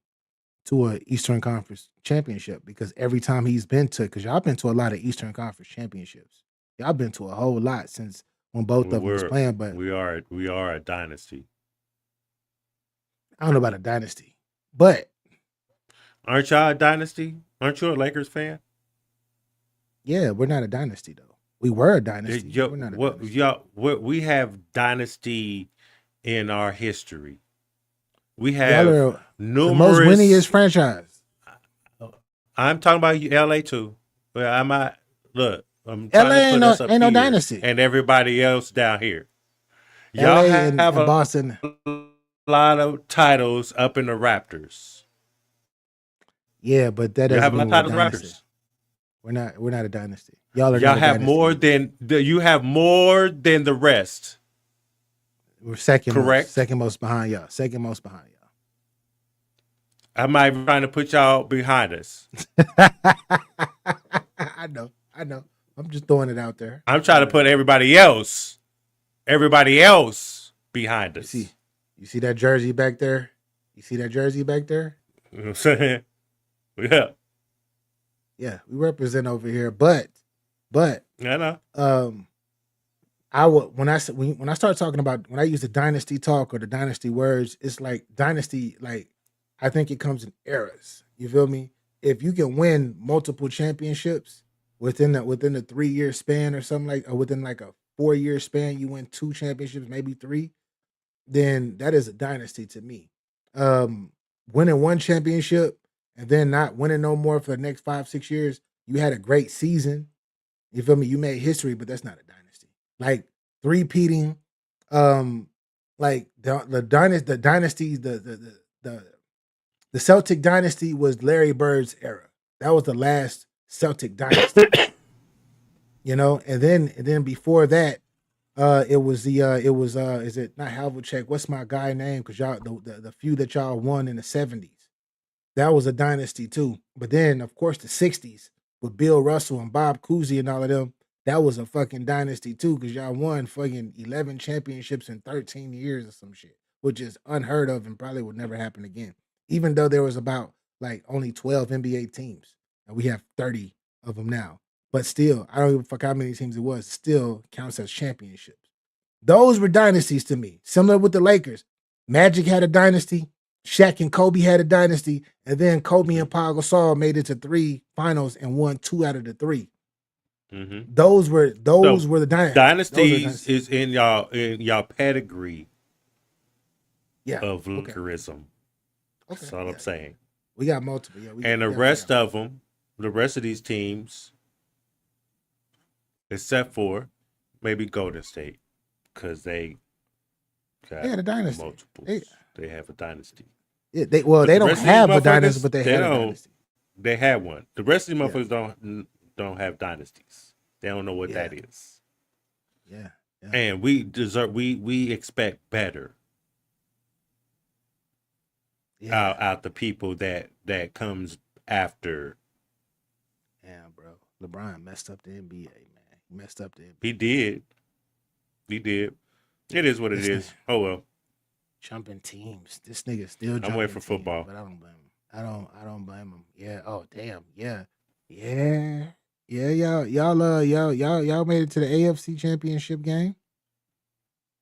a Eastern Conference championship? Because every time he's been to, because y'all been to a lot of Eastern Conference championships. Y'all been to a whole lot since when both of them was playing, but we are a dynasty. I don't know about a dynasty. But Aren't y'all a dynasty? Aren't you a Lakers fan? yeah, we're not a dynasty though. We were a dynasty. We're not a dynasty. We have dynasty in our history. We Y'all have are the most numerous. winningest franchise. I'm talking about LA too. But I'm LA trying to put us up ain't no here dynasty. and everybody else down here. LA Y'all have and Boston. lot of titles up in the Raptors. Yeah, but that You doesn't have a lot mean of we're a titles dynasty. Raptors. We're not a dynasty. Y'all are Y'all not a have dynasty. more than you have more than the rest. We're second Correct. most. Second most behind y'all. Second most behind y'all. I'm not even trying to put y'all behind us. I know. I'm just throwing it out there. I'm trying to put everybody else behind us. You see that jersey back there? You see that jersey back there? You know what I'm saying? Yeah. Yeah, we represent over here, but I know. I would when I start talking about, when I use the dynasty talk or the dynasty words, it's like dynasty. Like, I think it comes in eras. You feel me? If you can win multiple championships within the 3-year span or something, like, or within like a 4-year span, you win 2 championships, maybe 3, then that is a dynasty to me. Winning 1 championship and then not winning no more for the next 5-6 years, you had a great season. You feel me? You made history, but that's not a dynasty. Like three-peating, like the dynasty, the Celtic dynasty was Larry Bird's era. That was the last Celtic dynasty. And then before that, is it not Havlicek? What's my guy name? Because y'all the few that y'all won in the 70s. That was a dynasty too. But then, of course, the 60s with Bill Russell and Bob Cousy and all of them, that was a fucking dynasty too, because y'all won fucking 11 championships in 13 years or some shit, which is unheard of and probably would never happen again. Even though there was about like only 12 NBA teams, and we have 30 of them now. But still, I don't give a fuck how many teams it was, still counts as championships. Those were dynasties to me. Similar with the Lakers. Magic had a dynasty. Shaq and Kobe had a dynasty, and then Kobe and Paul Gasol made it to 3 finals and won 2 out of the 3. Mm-hmm. Those were the dynasties. Dynasties is in y'all pedigree. Yeah, of Lucarism. Okay. That's all I'm saying. We got multiple. Yeah, and the rest of them, the rest of these teams, except for maybe Golden State, because they had a dynasty. Multiples. They have a dynasty. Yeah, they don't have a dynasty, but they had a dynasty. They had one. The rest of these motherfuckers don't have dynasties. They don't know what that is. Yeah. And we expect better. Out the people that comes after. Yeah, bro. LeBron messed up the NBA, man. He messed up the NBA. He did. It is what it is. Oh well. Jumping teams. This nigga still jumping. I'm waiting for football. But I don't blame him. I don't blame him. Yeah. Oh damn. Yeah. Yeah. Yeah. Y'all made it to the AFC Championship game.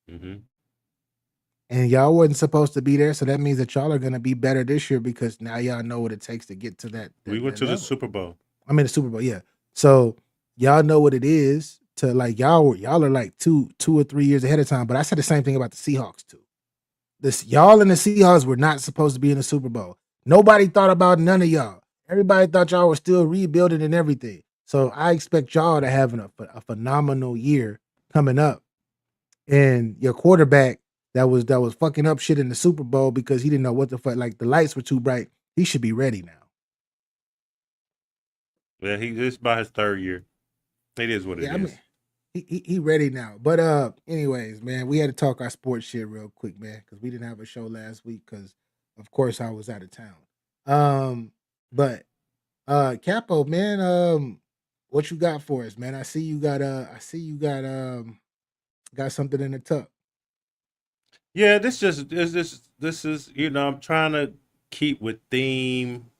Mm-hmm. And y'all wasn't supposed to be there, so that means that y'all are gonna be better this year because now y'all know what it takes to get to that. We went to the Super Bowl. I mean the Super Bowl, yeah. So y'all know what it is to, like, y'all are like 2 or 3 years ahead of time. But I said the same thing about the Seahawks too. Y'all and the Seahawks were not supposed to be in the Super Bowl. Nobody thought about none of y'all. Everybody thought y'all were still rebuilding and everything. So I expect y'all to have a phenomenal year coming up. And your quarterback that was fucking up shit in the Super Bowl because he didn't know what the fuck, like the lights were too bright. He should be ready now. Yeah, this is about his 3rd year. It is what it is. I mean, he ready now. But anyways, man, we had to talk our sports shit real quick, man, because we didn't have a show last week because, of course, I was out of town. But Capo, man, what you got for us, man? I see you got got something in the tuck. Yeah, this is I'm trying to keep with theme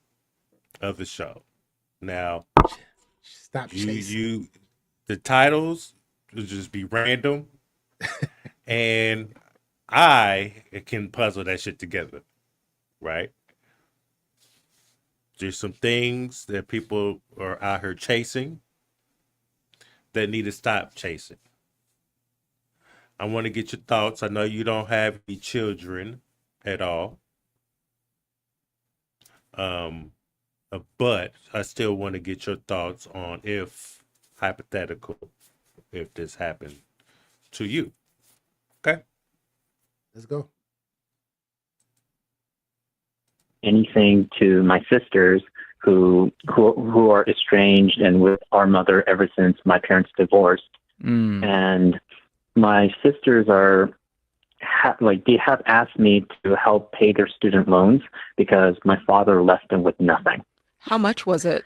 of the show. Now, Stop chasing. you the titles will just be random, and I can puzzle that shit together, right? There's some things that people are out here chasing that need to stop chasing. I want to get your thoughts. I know you don't have any children at all, um, but I still want to get your thoughts on if hypothetical, if this happened to you. Okay. Let's go. Anything to my sisters who are estranged and with our mother ever since my parents divorced. And my sisters they have asked me to help pay their student loans because my father left them with nothing. How much was it?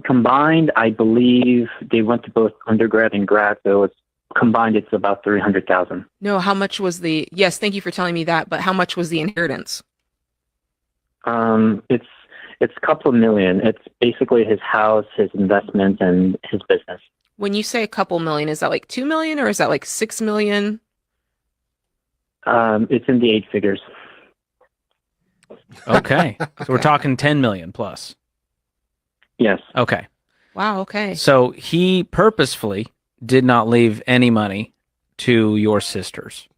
Combined, I believe they went to both undergrad and grad, so combined it's about $300,000. No, how much was the? Yes, thank you for telling me that. But how much was the inheritance? It's a couple of million. It's basically his house, his investments, and his business. When you say a couple million, is that like 2 million or is that like 6 million? It's in the 8 figures. Okay. So we're talking 10 million plus. Yes. Okay. Wow. Okay. So he purposefully did not leave any money to your sisters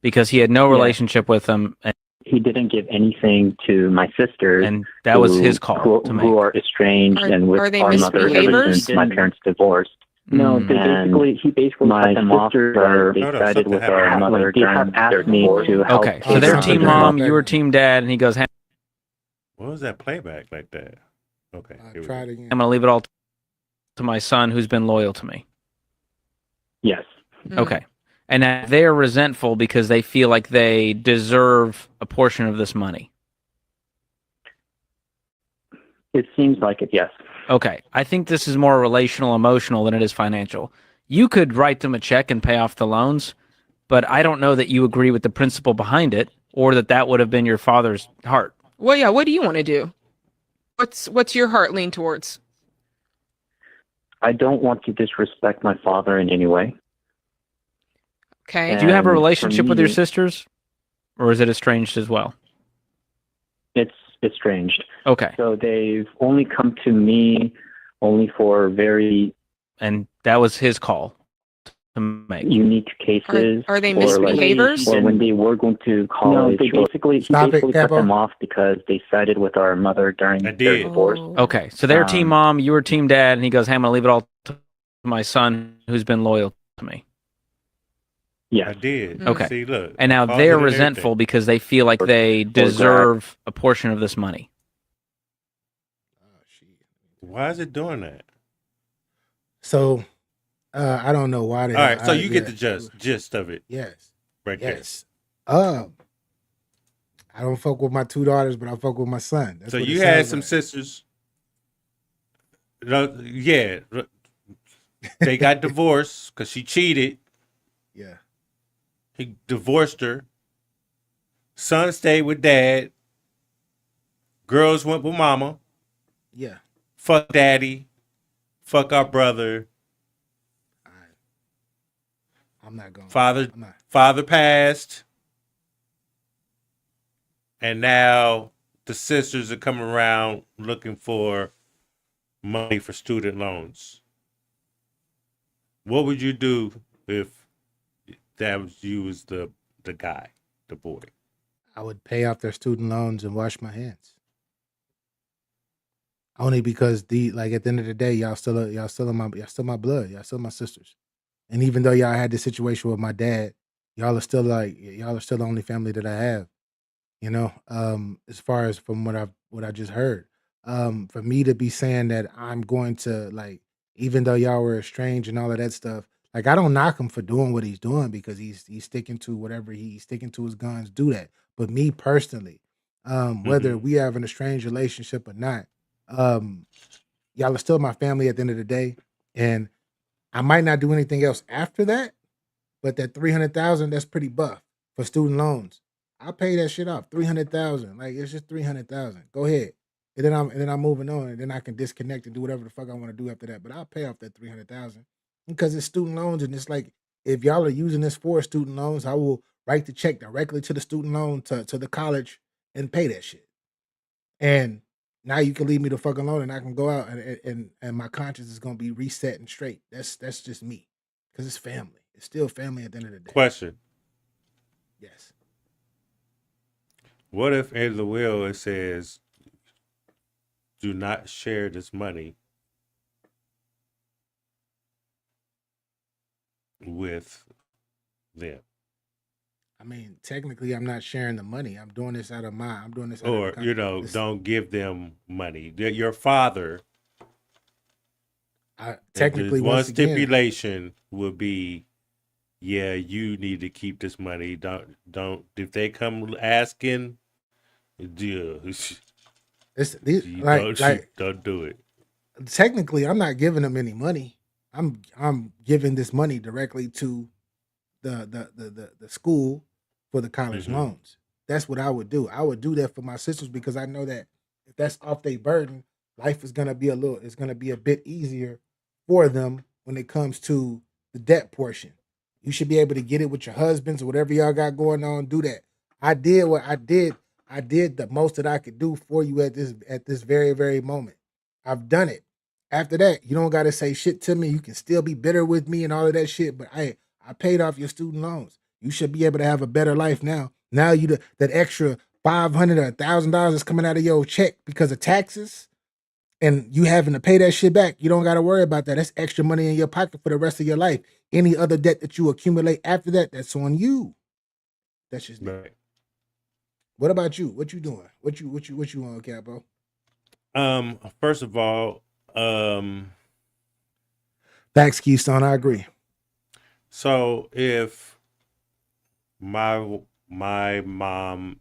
because he had no relationship with them. And he didn't give anything to my sisters. And that was his call to make. Who are estranged and with are they our mother ever since my parents divorced. No, he basically my sisters decided with our mother. They have asked me to help. Okay, so they're team mom, you were team dad, and he goes, "Hey, what was that playback like that?" Okay, try it again. I'm gonna leave it all to my son, who's been loyal to me." Yes. Okay, and now they're resentful because they feel like they deserve a portion of this money. It seems like it, yes. Okay, I think this is more relational, emotional than it is financial. You could write them a check and pay off the loans, but I don't know that you agree with the principle behind it, or that would have been your father's heart. Well, yeah. What do you want to do? What's your heart lean towards? I don't want to disrespect my father in any way. Okay. Do you have a And relationship for with your me, sisters, or is it estranged as well? It's estranged. Okay. So they've only come to me only for very And that was his call to make. unique cases. Are they or misbehaviors? or when they were going to college. No, he basically cut them off because they sided with our mother during their divorce. Okay, so they're team mom, you were team dad, and he goes, "Hey, I'm gonna leave it all to my son, who's been loyal to me." Yeah, I did. Okay. See, look, And now father they're did resentful everything. because they feel like they deserve a portion of this money. Why is it doing that? So, I don't know why. All right, so you get the gist of it. Yes. Right Yes. I don't fuck with my 2 daughters, but I fuck with my son. That's there. So what it you had sounds some like. sisters. Yeah, they got divorced because she cheated. Yeah. He divorced her. Son stayed with dad. Girls went with mama. Yeah. Fuck daddy. Fuck our brother. I'm not going. Father passed. And now the sisters are coming around looking for money for student loans. What would you do if that was you as the guy, the boy? I would pay off their student loans and wash my hands. Only because at the end of the day, y'all still my blood. Y'all still my sisters. And even though y'all had this situation with my dad, y'all are still the only family that I have. You know, as far as from what I just heard. For me to be saying that I'm going to even though y'all were estranged and all of that stuff, I don't knock him for doing what he's doing because he's sticking to whatever he's sticking to his guns, do that. But me personally, whether we have an estranged relationship or not. Y'all are still my family at the end of the day, and I might not do anything else after that. But that 300,000, that's pretty buff for student loans. I'll pay that shit off. 300,000, like it's just 300,000. Go ahead, and then I'm moving on, and then I can disconnect and do whatever the fuck I want to do after that. But I'll pay off that 300,000 because it's student loans, and it's like if y'all are using this for student loans, I will write the check directly to the student loan to the college and pay that shit. And now you can leave me the fuck alone, and I can go out and my conscience is gonna be reset and straight. That's just me, because it's family. It's still family at the end of the day. Question: Yes. what if in the will it says, "Do not share this money with them," I mean, technically, I'm not sharing the money. I'm doing this out of my. I'm doing this out of or the. This, don't give them money? Your father. And technically, the one once again, stipulation will be, yeah, you need to keep this money. Don't. If they come asking, yeah, it's you don't do it. technically, I'm not giving them any money. I'm giving this money directly to the school for the college Mm-hmm. loans. That's what I would do. I would do that for my sisters because I know that if that's off their burden, life is gonna be it's gonna be a bit easier for them when it comes to the debt portion. You should be able to get it with your husbands or whatever y'all got going on. Do that. I did what I did. I did the most that I could do for you at this very, very moment. I've done it. After that, you don't gotta say shit to me. You can still be bitter with me and all of that shit, but I paid off your student loans. You should be able to have a better life now. Now that extra $500 or $1,000 is coming out of your check because of taxes, and you having to pay that shit back. You don't got to worry about that. That's extra money in your pocket for the rest of your life. Any other debt that you accumulate after that, that's on you. That's just me. Right. What about you? What you doing? What you on, Capo? First of all, Facts, Keystone. I agree. so if my mom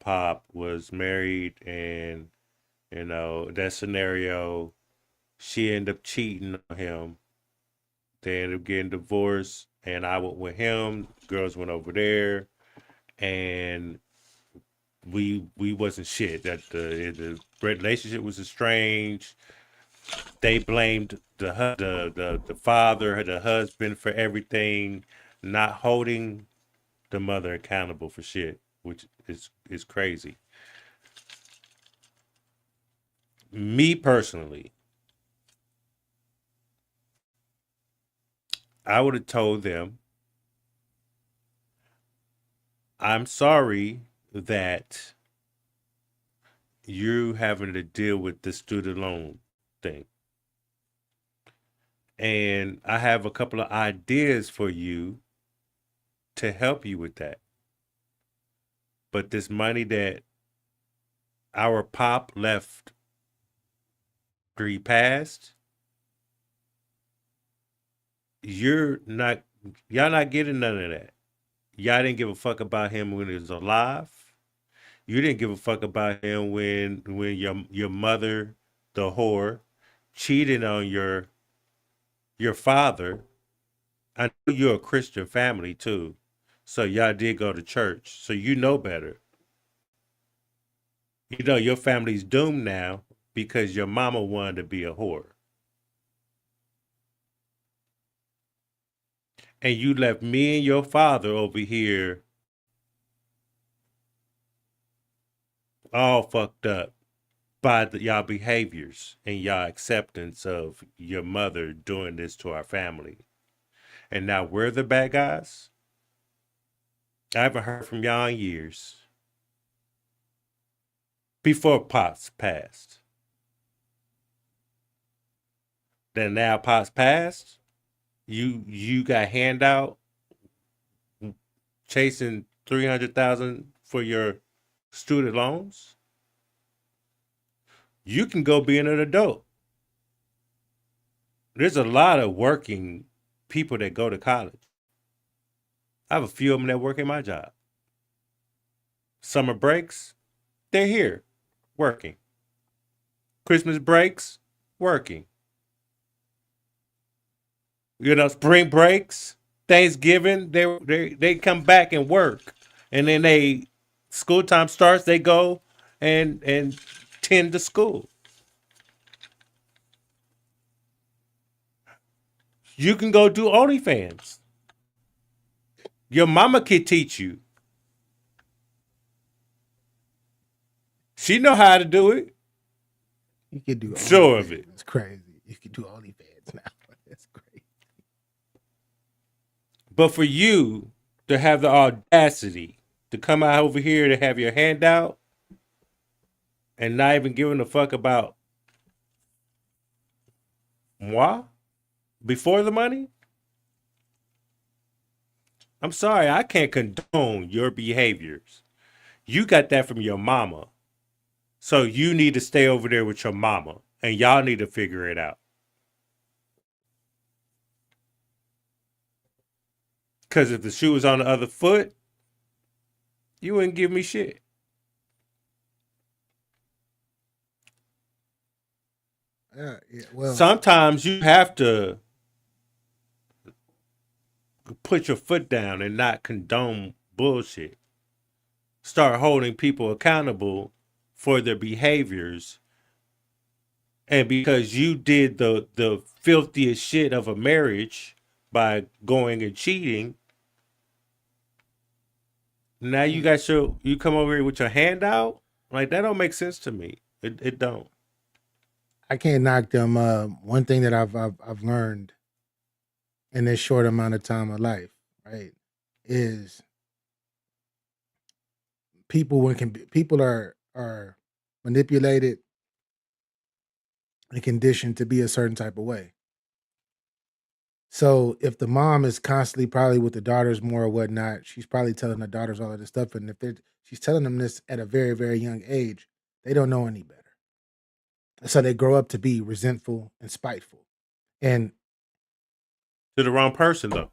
pop was married and that scenario, she ended up cheating on him, they ended up getting divorced, and I went with him, girls went over there, and we wasn't shit. That the relationship was estranged. They blamed the father, the husband, for everything, not holding the mother accountable for shit, which is crazy. Me personally, I would have told them, I'm sorry that you having to deal with the student loan thing. And I have a couple of ideas for you to help you with that. But this money that our pop left after he passed, y'all not getting none of that. Y'all didn't give a fuck about him when he was alive. You didn't give a fuck about him when your mother, the whore, cheated on your father. I know you're a Christian family too, so y'all did go to church, so you know better. You know your family's doomed now because your mama wanted to be a whore, and you left me and your father over here all fucked up by y'all behaviors and y'all acceptance of your mother doing this to our family. And now we're the bad guys? I haven't heard from y'all in years. Before Pops passed. Then now Pops passed, you got handout chasing 300,000 for your student loans. You can go be an adult. There's a lot of working people that go to college. I have a few of them that work in my job. Summer breaks, They're here, working. Christmas breaks, working. Spring breaks, Thanksgiving, they come back and work, and then school time starts. They go and tend to school. You can go do OnlyFans. Your mama can teach you. She know how to do it. You can do Sure of OnlyFans. it. It's crazy. You can do OnlyFans now. That's crazy. But for you to have the audacity to come out over here to have your hand out and not even giving a fuck about moi before the money, I'm sorry, I can't condone your behaviors. You got that from your mama. So you need to stay over there with your mama and y'all need to figure it out. Because if the shoe was on the other foot, you wouldn't give me shit. Yeah, well, Sometimes you have to put your foot down and not condone bullshit. Start holding people accountable for their behaviors. And because you did the filthiest shit of a marriage by going and cheating, now you come over here with your hand out? Like that don't make sense to me. It don't. I can't knock them. One thing that I've learned in this short amount of time of life, right, is people are manipulated and conditioned to be a certain type of way. So if the mom is constantly probably with the daughters more or whatnot, she's probably telling the daughters all of this stuff. And if she's telling them this at a very, very young age, they don't know any better. So they grow up to be resentful and spiteful. And To the wrong person though.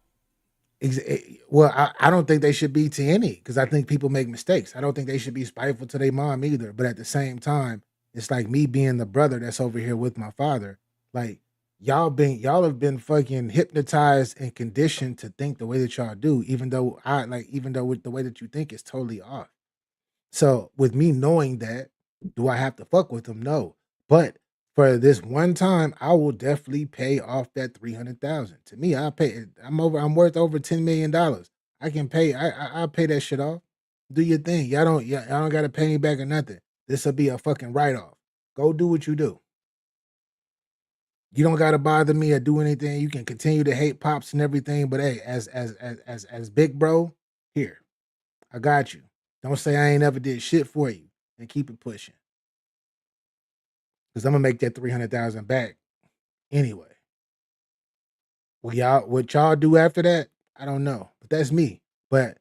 well, I don't think they should be to any, because I think people make mistakes. I don't think they should be spiteful to their mom either. But at the same time, it's like me being the brother that's over here with my father. Like y'all have been fucking hypnotized and conditioned to think the way that y'all do, even though with the way that you think is totally off. So with me knowing that, do I have to fuck with them? No. But for this one time, I will definitely pay off that 300,000. To me, I pay it. I'm worth over $10 million. I can pay. I'll pay that shit off. Do your thing. Y'all don't gotta pay me back or nothing. This'll be a fucking write-off. Go do what you do. You don't gotta bother me or do anything. You can continue to hate pops and everything, but hey, as big bro, here, I got you. Don't say I ain't ever did shit for you, and keep it pushing. Because I'm gonna make that 300,000 back anyway. What y'all do after that, I don't know. But that's me. But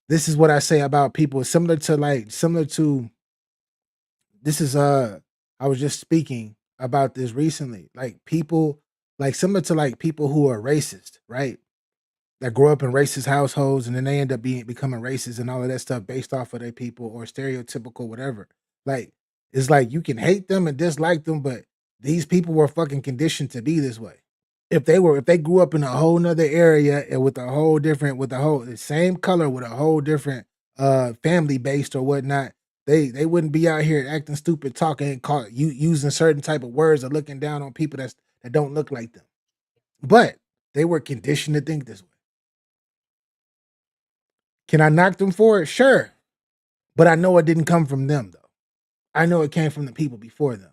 this is what I say about people. Similar to this is I was just speaking about this recently. Like people, like similar to like people who are racist, right? That grow up in racist households and then they end up becoming racist and all of that stuff based off of their people or stereotypical whatever. Like it's like you can hate them and dislike them, but these people were fucking conditioned to be this way. If they grew up in a whole nother area and with the same color with a whole different family based or whatnot, they wouldn't be out here acting stupid, talking and using certain type of words or looking down on people that don't look like them. But they were conditioned to think this way. Can I knock them for it? Sure. But I know it didn't come from them, though. I know it came from the people before them,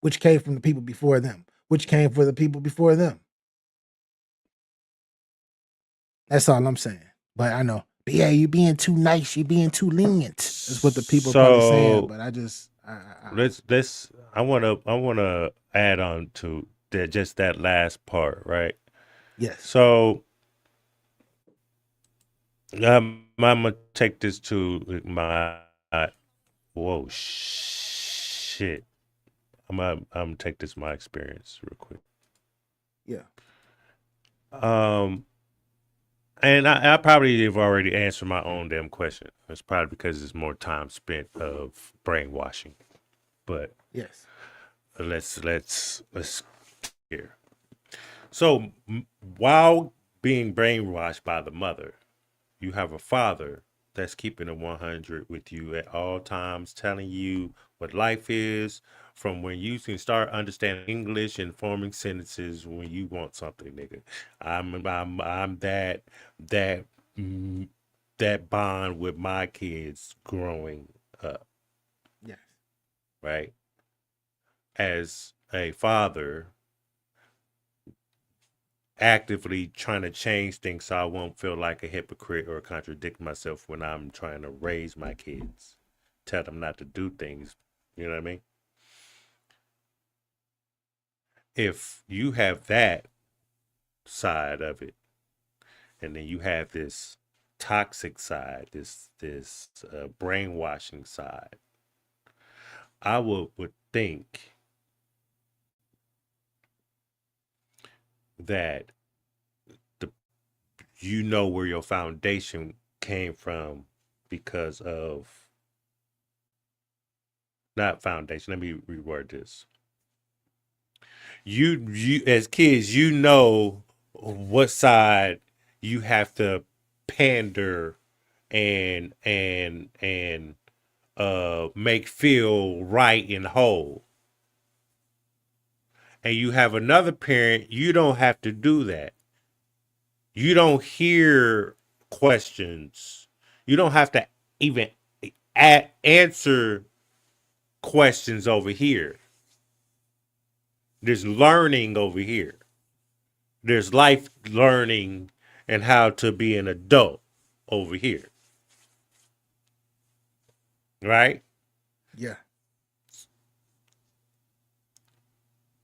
which came from the people before them, which came for the people before them. That's all I'm saying. But I know, but yeah, you being too nice, you being too lenient. That's what the people are probably saying. But I just, let's. I wanna add on to that, just that last part, right? yes. So I'm gonna take this to my. Whoa, shit! I'm gonna take this my experience real quick. Yeah. And I probably have already answered my own damn question. It's probably because it's more time spent of brainwashing. But Yes. let's here. So while being brainwashed by the mother, you have a father that's keeping it 100 with you at all times, telling you what life is, from when you can start understanding English and forming sentences when you want something, nigga. I'm that mm, that bond with my kids growing up, Yes. right? As a father, actively trying to change things so I won't feel like a hypocrite or contradict myself when I'm trying to raise my kids. Tell them not to do things. You know what I mean? If you have that side of it, and then you have this toxic side, this brainwashing side, I would think that the you know where your foundation came from because of not foundation. Let me reword this. You as kids, you know what side you have to pander and make feel right and whole. And you have another parent, you don't have to do that. You don't hear questions. You don't have to even answer questions over here. There's learning over here. There's life learning and how to be an adult over here. Right? Yeah.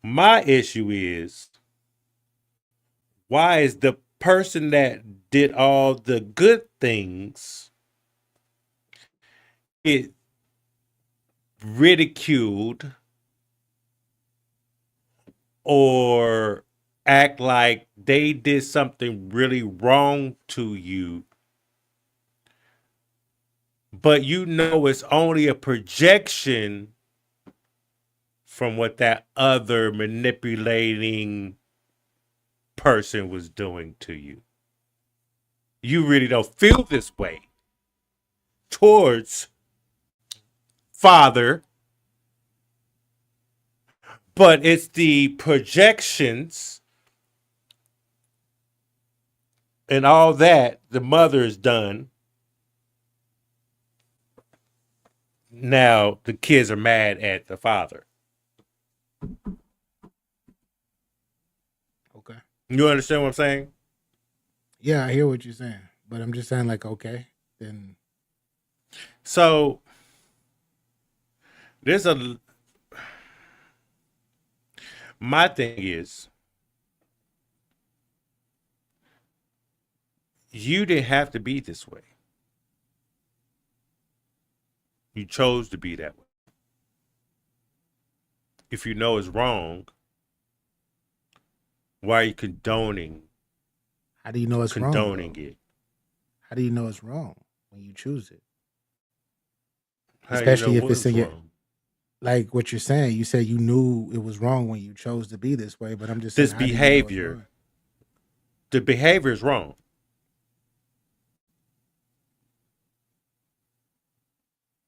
My issue is, why is the person that did all the good things get ridiculed or act like they did something really wrong to you, but you know it's only a projection from what that other manipulating person was doing to you? You really don't feel this way towards father, but it's the projections and all that the mother's done. Now the kids are mad at the father. Okay. You understand what I'm saying? Yeah, I hear what you're saying, but I'm just saying, like, okay, then. So there's a. My thing is, you didn't have to be this way. You chose to be that way. If you know it's wrong, why are you How do you know it's wrong, condoning though? it? How do you know it's wrong when you choose it? How you know Especially if it's what's in your, wrong? like what you're saying. You said you knew it was wrong when you chose to be this way, but I'm just saying, This how do you know it's behavior, wrong? the behavior is wrong.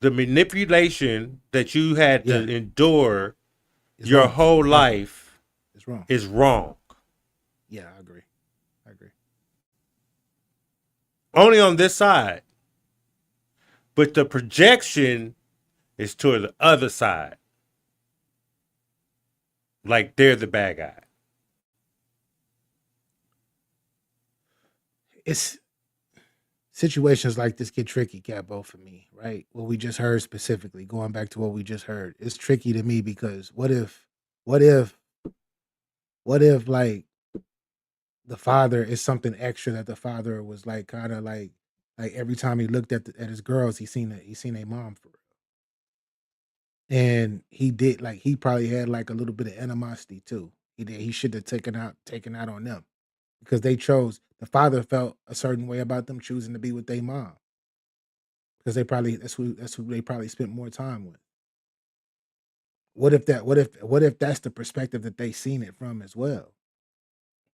The manipulation that you had Yeah, to endure it's your wrong. whole Definitely, life it's wrong. is wrong. Yeah, I agree. I agree. Only on this side. But the projection is toward the other side. Like they're the bad guy. It's situations like this get tricky, Capo, for me, right? What we just heard specifically, going back to what we just heard, it's tricky to me because what if, what if, like, the father is something extra that the father was like, kind of like every time he looked at his girls, he seen a mom for real, and he did like he probably had like a little bit of animosity too. He should have taken out on them. because they chose. The father felt a certain way about them choosing to be with their mom because that's who they probably spent more time with. What if that's the perspective that they seen it from as well?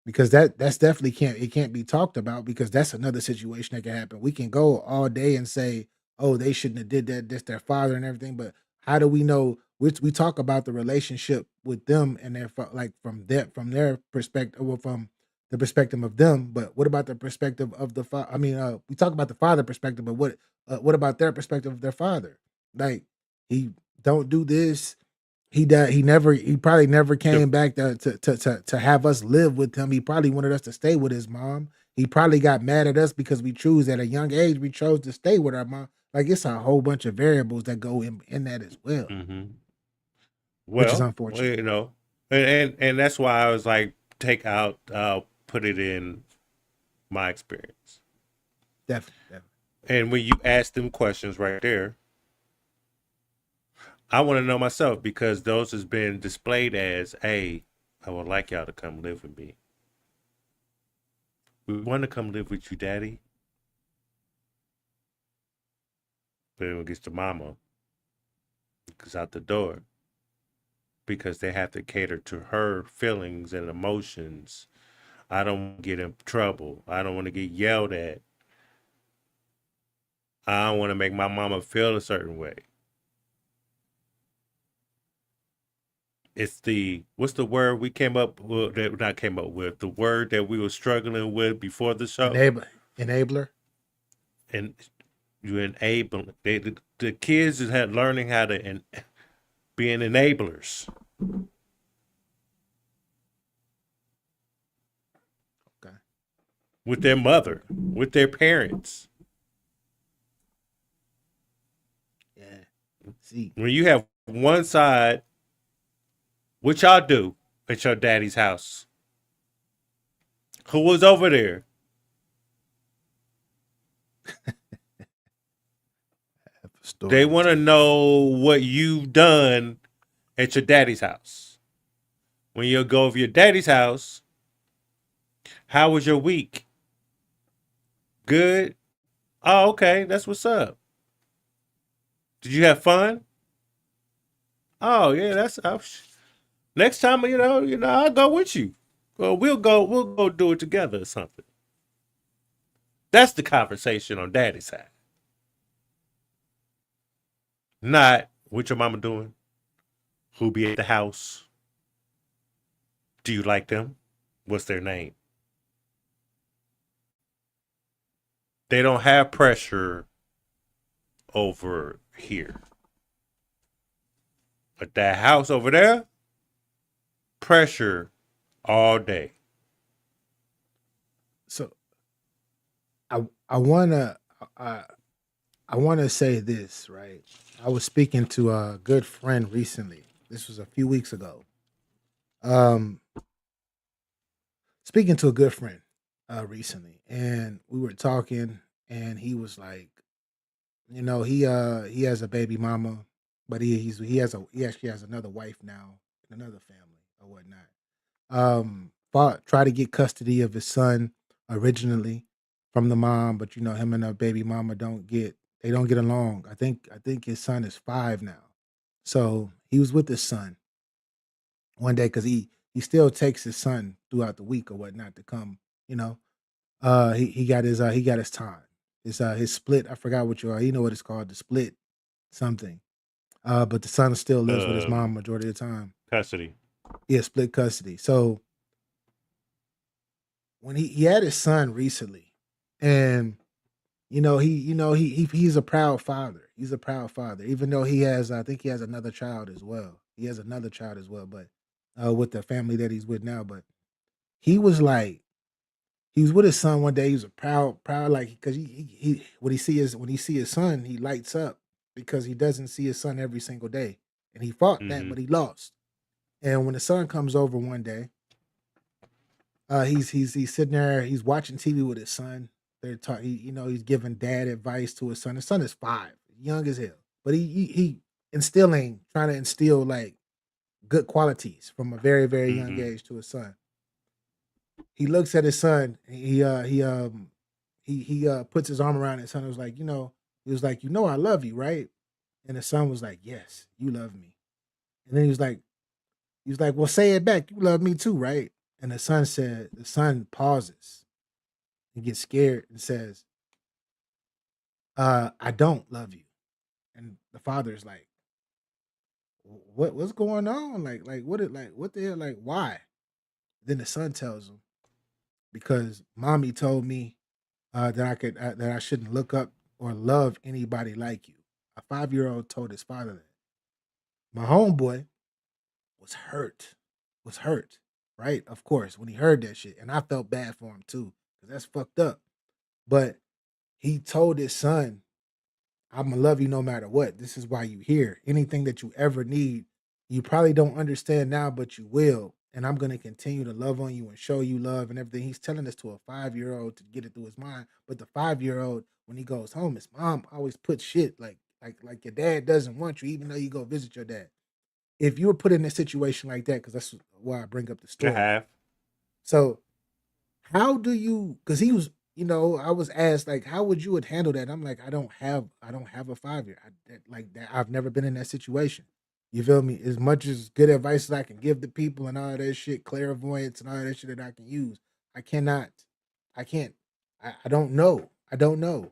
Because that's definitely can't be talked about because that's another situation that can happen. We can go all day and say, "Oh, they shouldn't have did that. That's their father and everything." But how do we know? We talk about the relationship with them and like from their perspective, well, from the perspective of them. But what about the perspective of the father? I mean, we talk about the father perspective, but what about their perspective of their father? Like he don't do this. He died. He probably never came back to have us live with him. He probably wanted us to stay with his mom. He probably got mad at us because we chose at a young age. We chose to stay with our mom. Like it's a whole bunch of variables that go in that as well, which is Well, unfortunate. and that's why I was like, take out, put it in my experience. Definitely. And when you ask them questions right there, I want to know myself because those has been displayed as, hey, I would like y'all to come live with me. We want to come live with you, daddy. But when it gets to mama, it goes out the door because they have to cater to her feelings and emotions. I don't want to get in trouble. I don't want to get yelled at. I don't want to make my mama feel a certain way. It's what's the word we came up with, that not came up with, the word that we were struggling with before the show? Enabler. And you enable the kids is learning how to being enablers. Okay. With their mother, with their parents. Yeah. See. When you have one side, what y'all do at your daddy's house? Who was over there? They want to know what you've done at your daddy's house. When you go over your daddy's house, how was your week? Good? Oh, okay. That's what's up. Did you have fun? Oh, yeah. Next time, I'll go with you. Well, we'll go do it together or something. That's the conversation on daddy's side. Not what your mama doing, who be at the house. Do you like them? What's their name? They don't have pressure over here. But that house over there, pressure all day. So I wanna say this, right? I was speaking to a good friend recently. This was a few weeks ago. Um, speaking to a good friend recently, and we were talking, and he was like, he has a baby mama, but he actually has another wife now and another family or whatnot. Fought try to get custody of his son originally from the mom, but him and the baby mama don't get along. I think his son is 5 now. So he was with his son one day because he still takes his son throughout the week or whatnot to come, you know. He got his time. His split, I forgot what what it's called, the split something. But the son still lives with his mom majority of the time. Custody. Yeah, split custody. So when he had his son recently, and he's a proud father. He's a proud father, even though I think he has another child as well. He has another child as well, but with the family that he's with now. But he was like, he was with his son one day. He was a proud like because he when he see his son, he lights up because he doesn't see his son every single day, and he fought that, but he lost. And when the son comes over one day, he's sitting there, he's watching TV with his son. They're talking, he's giving dad advice to his son. His son is 5, young as hell, but he trying to instill like good qualities from a very very young Mm-hmm. age to his son. he looks at his son. He puts his arm around his son and was like, he was like, I love you, right? And the son was like, yes, you love me. And then he was like, well, say it back. You love me too, right? And the son pauses and gets scared and says, I don't love you. And the father's like, what's going on? What the hell? Like, why? Then the son tells him, because mommy told me that I shouldn't look up or love anybody like you. A 5-year-old told his father that. My homeboy was hurt, was hurt, right? Of course, when he heard that shit, and I felt bad for him too, because that's fucked up. But he told his son, I'm gonna love you no matter what. This is why you here. Anything that you ever need, you probably don't understand now, but you will. And I'm gonna continue to love on you and show you love and everything. He's telling this to a 5-year-old to get it through his mind. But the 5-year-old, when he goes home, his mom always puts shit like your dad doesn't want you, even though you go visit your dad. If you were put in a situation like that, because that's why I bring up the I story. have. So how do you? Because he was, I was asked like, how would you would handle that? I'm like, I don't have a 5-year. Like that. I've never been in that situation. You feel me? As much as good advice as I can give to people and all that shit, clairvoyance and all that shit that I can use, I cannot. I can't. I don't know. I don't know.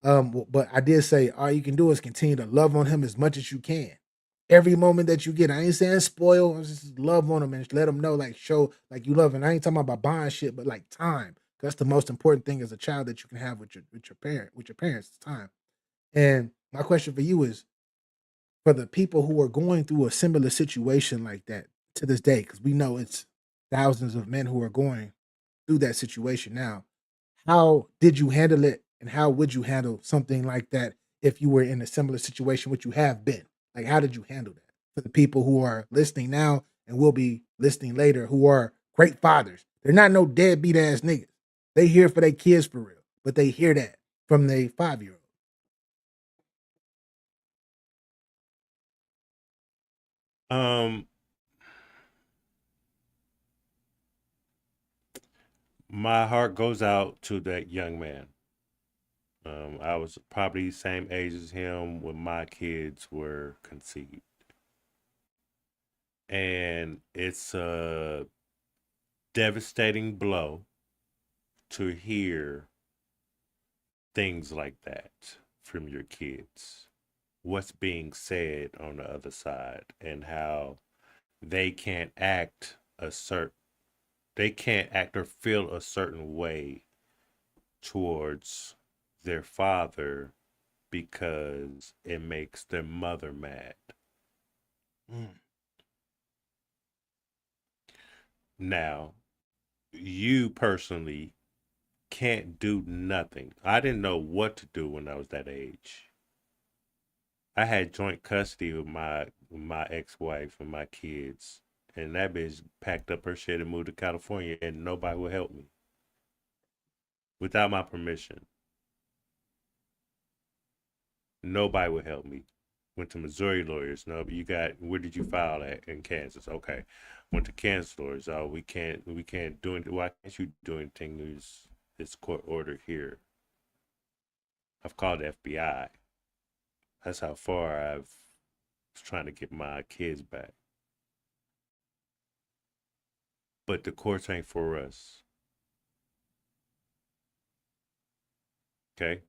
But I did say all you can do is continue to love on him as much as you can. Every moment that you get, I ain't saying spoil, just love on him and let him know, like show like you love him. I ain't talking about buying shit, but like time. That's the most important thing as a child that you can have with your parents, time. And my question for you is for the people who are going through a similar situation like that to this day, because we know it's thousands of men who are going through that situation now. How did you handle it, and how would you handle something like that if you were in a similar situation, which you have been? Like, how did you handle that? For the people who are listening now and will be listening later, who are great fathers, they're not no deadbeat ass niggas. They here for their kids for real, but they hear that from their 5-year-old. Um, my heart goes out to that young man. I was probably the same age as him when my kids were conceived. And it's a devastating blow to hear things like that from your kids. What's being said on the other side and how they can't act a certain they can't act or feel a certain way towards their father because it makes their mother mad. Mm. Now, you personally can't do nothing. I didn't know what to do when I was that age. I had joint custody with my ex-wife and my kids, and that bitch packed up her shit and moved to California, and nobody would help me without my permission. Nobody would help me. Went to Missouri lawyers. No, but you got where did you file at in Kansas? Okay. Went to Kansas lawyers. Oh, we can't do anything. Why can't you do anything? There's court order here. I've called the FBI. That's how far I've was trying to get my kids back. But the courts ain't for us. Okay.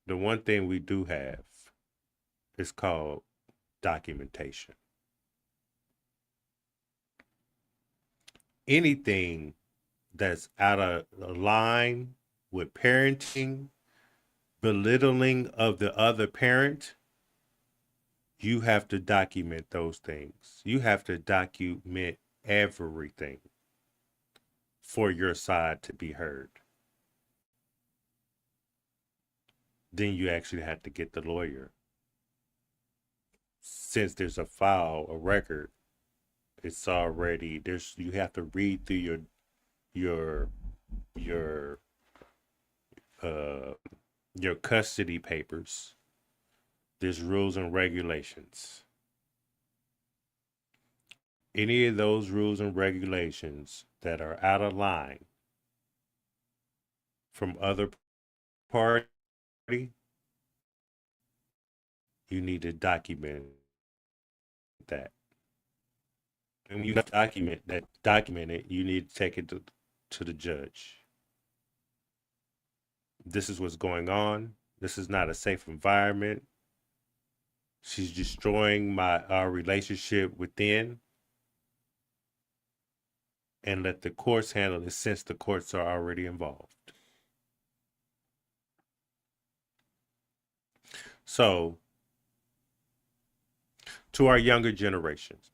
The one thing we do have is called documentation. Anything that's out of line with parenting, belittling of the other parent, you have to document those things. You have to document everything for your side to be heard. Then you actually have to get the lawyer. Since there's a file, a record, it's already there's you have to read through your your uh your custody papers. There's rules and regulations. any of those rules and regulations that are out of line from other party, you need to document that. And when you document it, you need to take it to the judge. This is what's going on. This is not a safe environment. She's destroying our relationship within, and let the courts handle it since the courts are already involved. So, to our younger generations,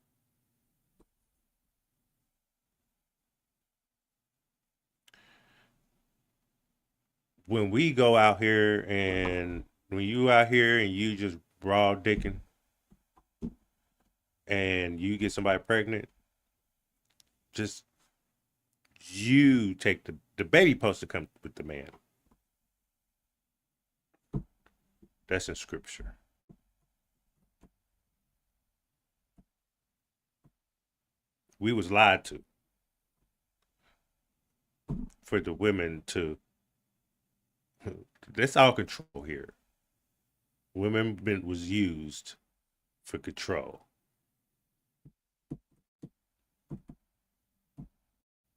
when we go out here and when you out here and you just raw dicking and you get somebody pregnant, just you take the baby supposed to come with the man. That's in scripture. We was lied to for the women to. That's all control here. Women was used for control.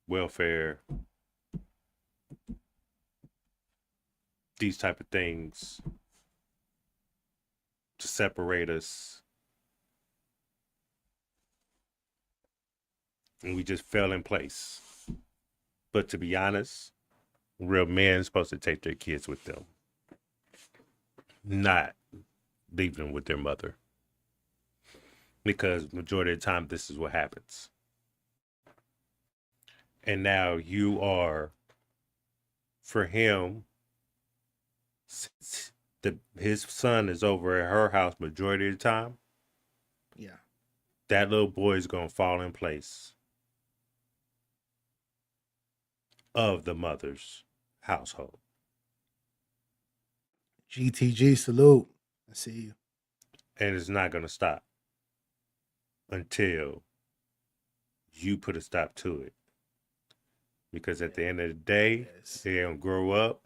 Welfare, these type of things to separate us. And we just fell in place. But to be honest, real men supposed to take their kids with them, not leave them with their mother. Because majority of the time, this is what happens. And now you are, for him, since his son is over at her house majority of the time, Yeah. that little boy is going to fall in place of the mother's household. GTG, salute. I see you. And it's not going to stop until you put a stop to it. Because at the end of the day, they're going to grow up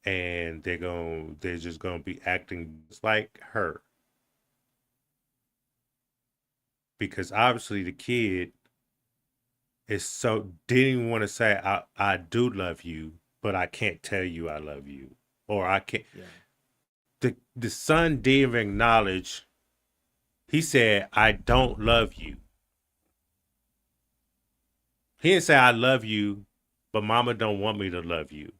and they're just going to be acting just like her. Because obviously the kid didn't even want to say, I do love you, but I can't tell you I love you. Or I can't. Yeah. The son didn't even acknowledge. He said, I don't love you. He didn't say, I love you, but mama don't want me to love you.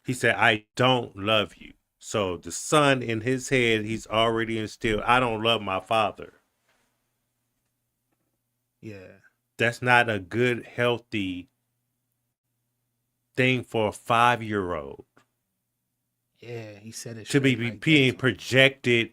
He said, I don't love you. So the son in his head, he's already instilled, I don't love my father. Yeah. That's not a good, healthy thing for a 5-year-old. Yeah, he said it to be like being project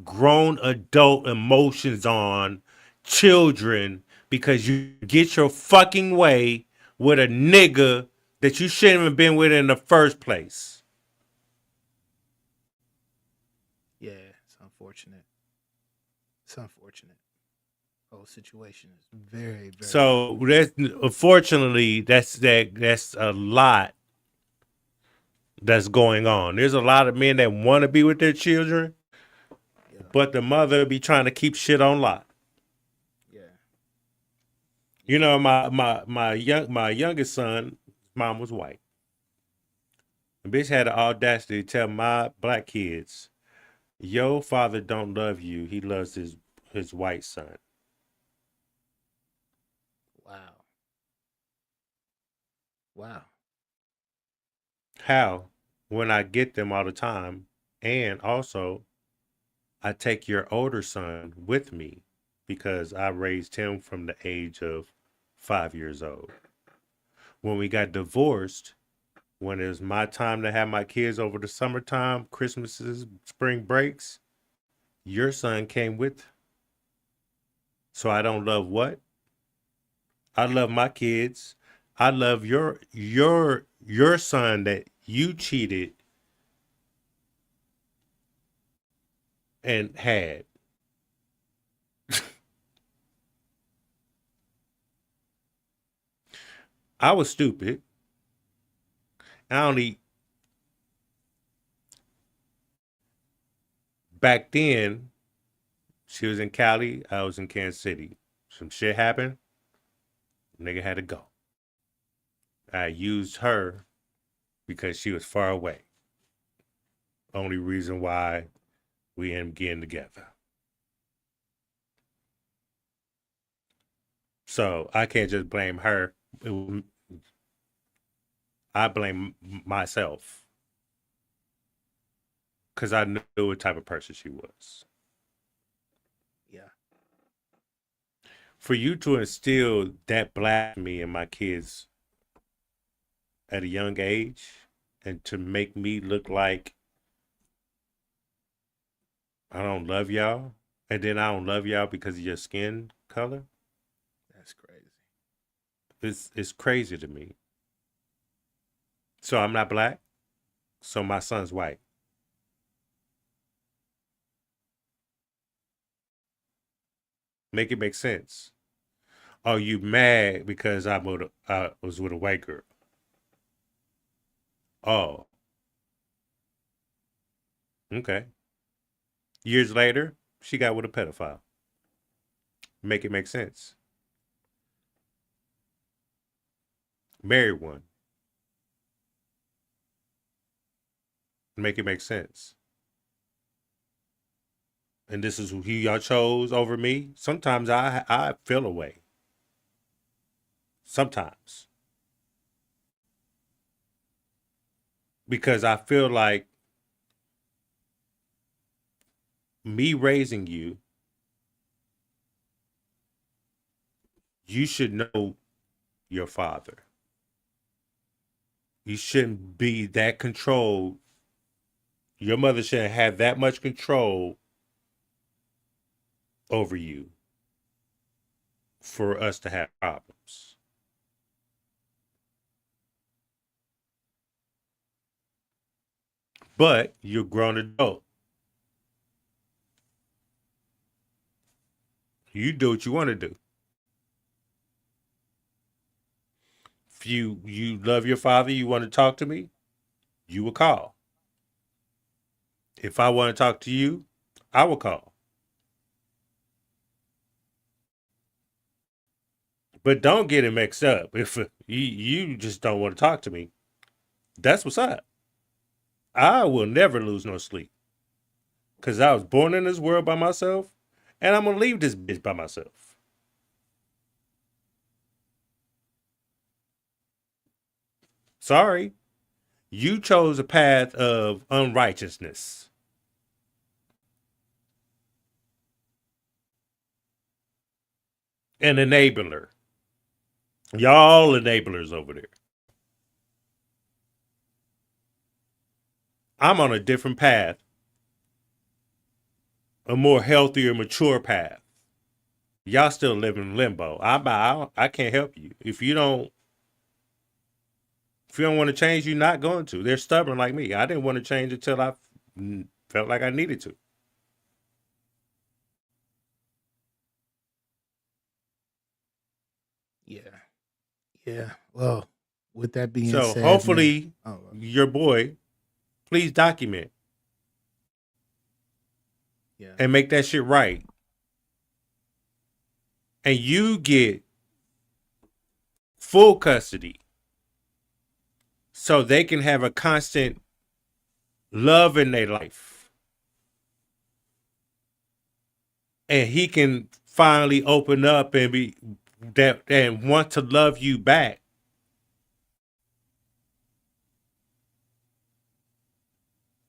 grown adult emotions on children because you get your fucking way with a nigga that you shouldn't have been with in the first place. Yeah, it's unfortunate. It's unfortunate. Whole situation is very, very. So unfortunately, that's a lot that's going on. There's a lot of men that want to be with their children, but the mother be trying to keep shit on lock. Yeah. You know, my youngest son, mom was white. The bitch had the audacity to tell my black kids, your father don't love you. He loves his white son. Wow. Wow. How? When I get them all the time, and also I take your older son with me because I raised him from the age of 5 years old. When we got divorced, when it was my time to have my kids over the summertime, Christmases, spring breaks, your son came with. So I don't love what? I love my kids. I love your son that you cheated and had. I was stupid. I only back then she was in Cali, I was in Kansas City. Some shit happened, nigga had to go. I used her because she was far away. Only reason why we ended up getting together. So I can't just blame her. I blame myself because I knew what type of person she was. Yeah. For you to instill that blasphemy in my kids at a young age and to make me look like I don't love y'all, and then I don't love y'all because of your skin color, That's crazy. it's crazy to me. So I'm not black, so my son's white. Make it make sense. Are you mad because I was with a white girl? Oh, okay. Years later, she got with a pedophile. Make it make sense. Married one. Make it make sense. And this is who y'all chose over me. Sometimes I feel away. Sometimes because I feel like me raising you, you should know your father. You shouldn't be that controlled. Your mother shouldn't have that much control over you for us to have problems. But you're a grown adult. You do what you want to do. If you love your father, you want to talk to me, you will call. If I want to talk to you, I will call. But don't get it mixed up. If you just don't want to talk to me, that's what's up. I will never lose no sleep. Because I was born in this world by myself, and I'm going to leave this bitch by myself. Sorry. You chose a path of unrighteousness. An enabler. Y'all enablers over there. I'm on a different path. A more healthier, mature path. Y'all still live in limbo. I can't help you. If you don't want to change, you're not going to. They're stubborn like me. I didn't want to change until I felt like I needed to. Yeah. Yeah. Well, with that being So said, man. hopefully your boy, please document Yeah. and make that shit right. And you get full custody so they can have a constant love in their life. And he can finally open up and be that and want to love you back.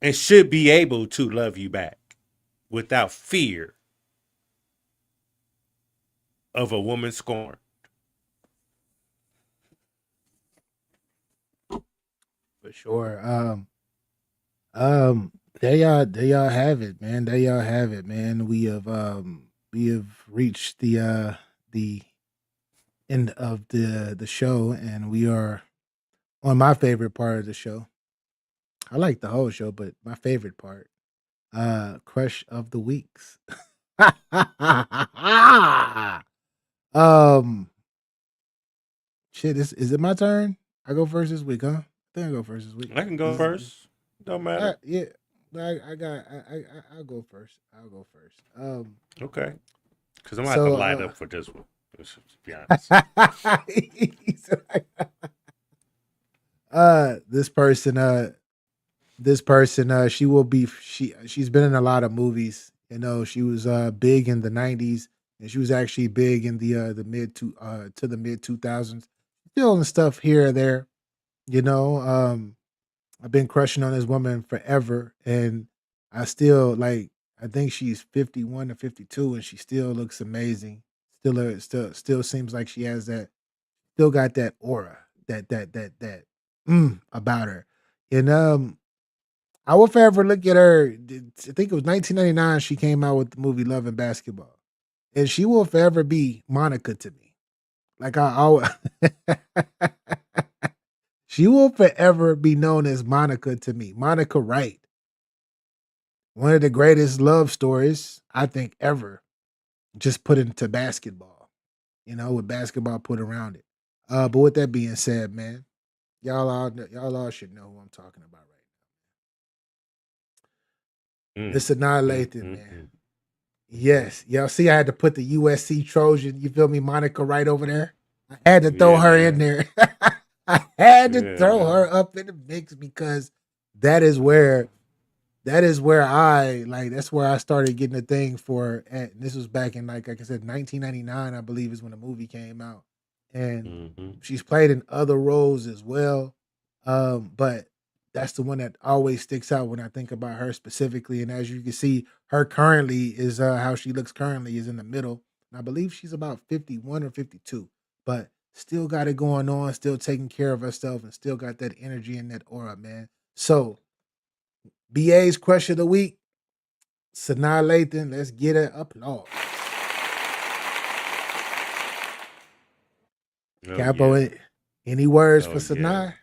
And should be able to love you back without fear of a woman's scorn. For sure. There y'all have it, man. There y'all have it, man. We have reached the end of the show, and we are on my favorite part of the show. I like the whole show, but my favorite part, crush of the weeks. um, Shit, is it my turn? I go first this week, huh? I think I go first this week. I can go first. Don't matter. Yeah, I'll go first. I'll go first. Okay. Because I'm gonna have to So light up for this one. Let's be honest. this person, she's been in a lot of movies. You know, she was big in the '90s, and she was actually big in the mid 2000s. Still in stuff here or there. You know, I've been crushing on this woman forever, and I still like. I think she's 51 or 52, and she still looks amazing. Still seems like she has that. Still got that aura, that about her. And I will forever look at her. I think it was 1999. She came out with the movie Love and Basketball, and she will forever be Monica to me. Like she will forever be known as Monica to me. Monica Wright. One of the greatest love stories, I think, ever. Just put into basketball, with basketball put around it. But with that being said, man, y'all all should know who I'm talking about right now. Miss Annihilated, man. Yes. Y'all see I had to put the USC Trojan, you feel me, Monica right over there? I had to throw her in there. I had to throw her up in the mix because that is where that's where I started getting a thing for. And this was back in like I said, 1999, I believe is when the movie came out. And she's played in other roles as well. But that's the one that always sticks out when I think about her specifically. And as you can see, her currently is how she looks currently is in the middle. And I believe she's about 51 or 52, but still got it going on, still taking care of herself, and still got that energy and that aura, man. So BA's crush of the week, Sanaa Lathan. Let's get an applause. Capo, any words for Sanaa?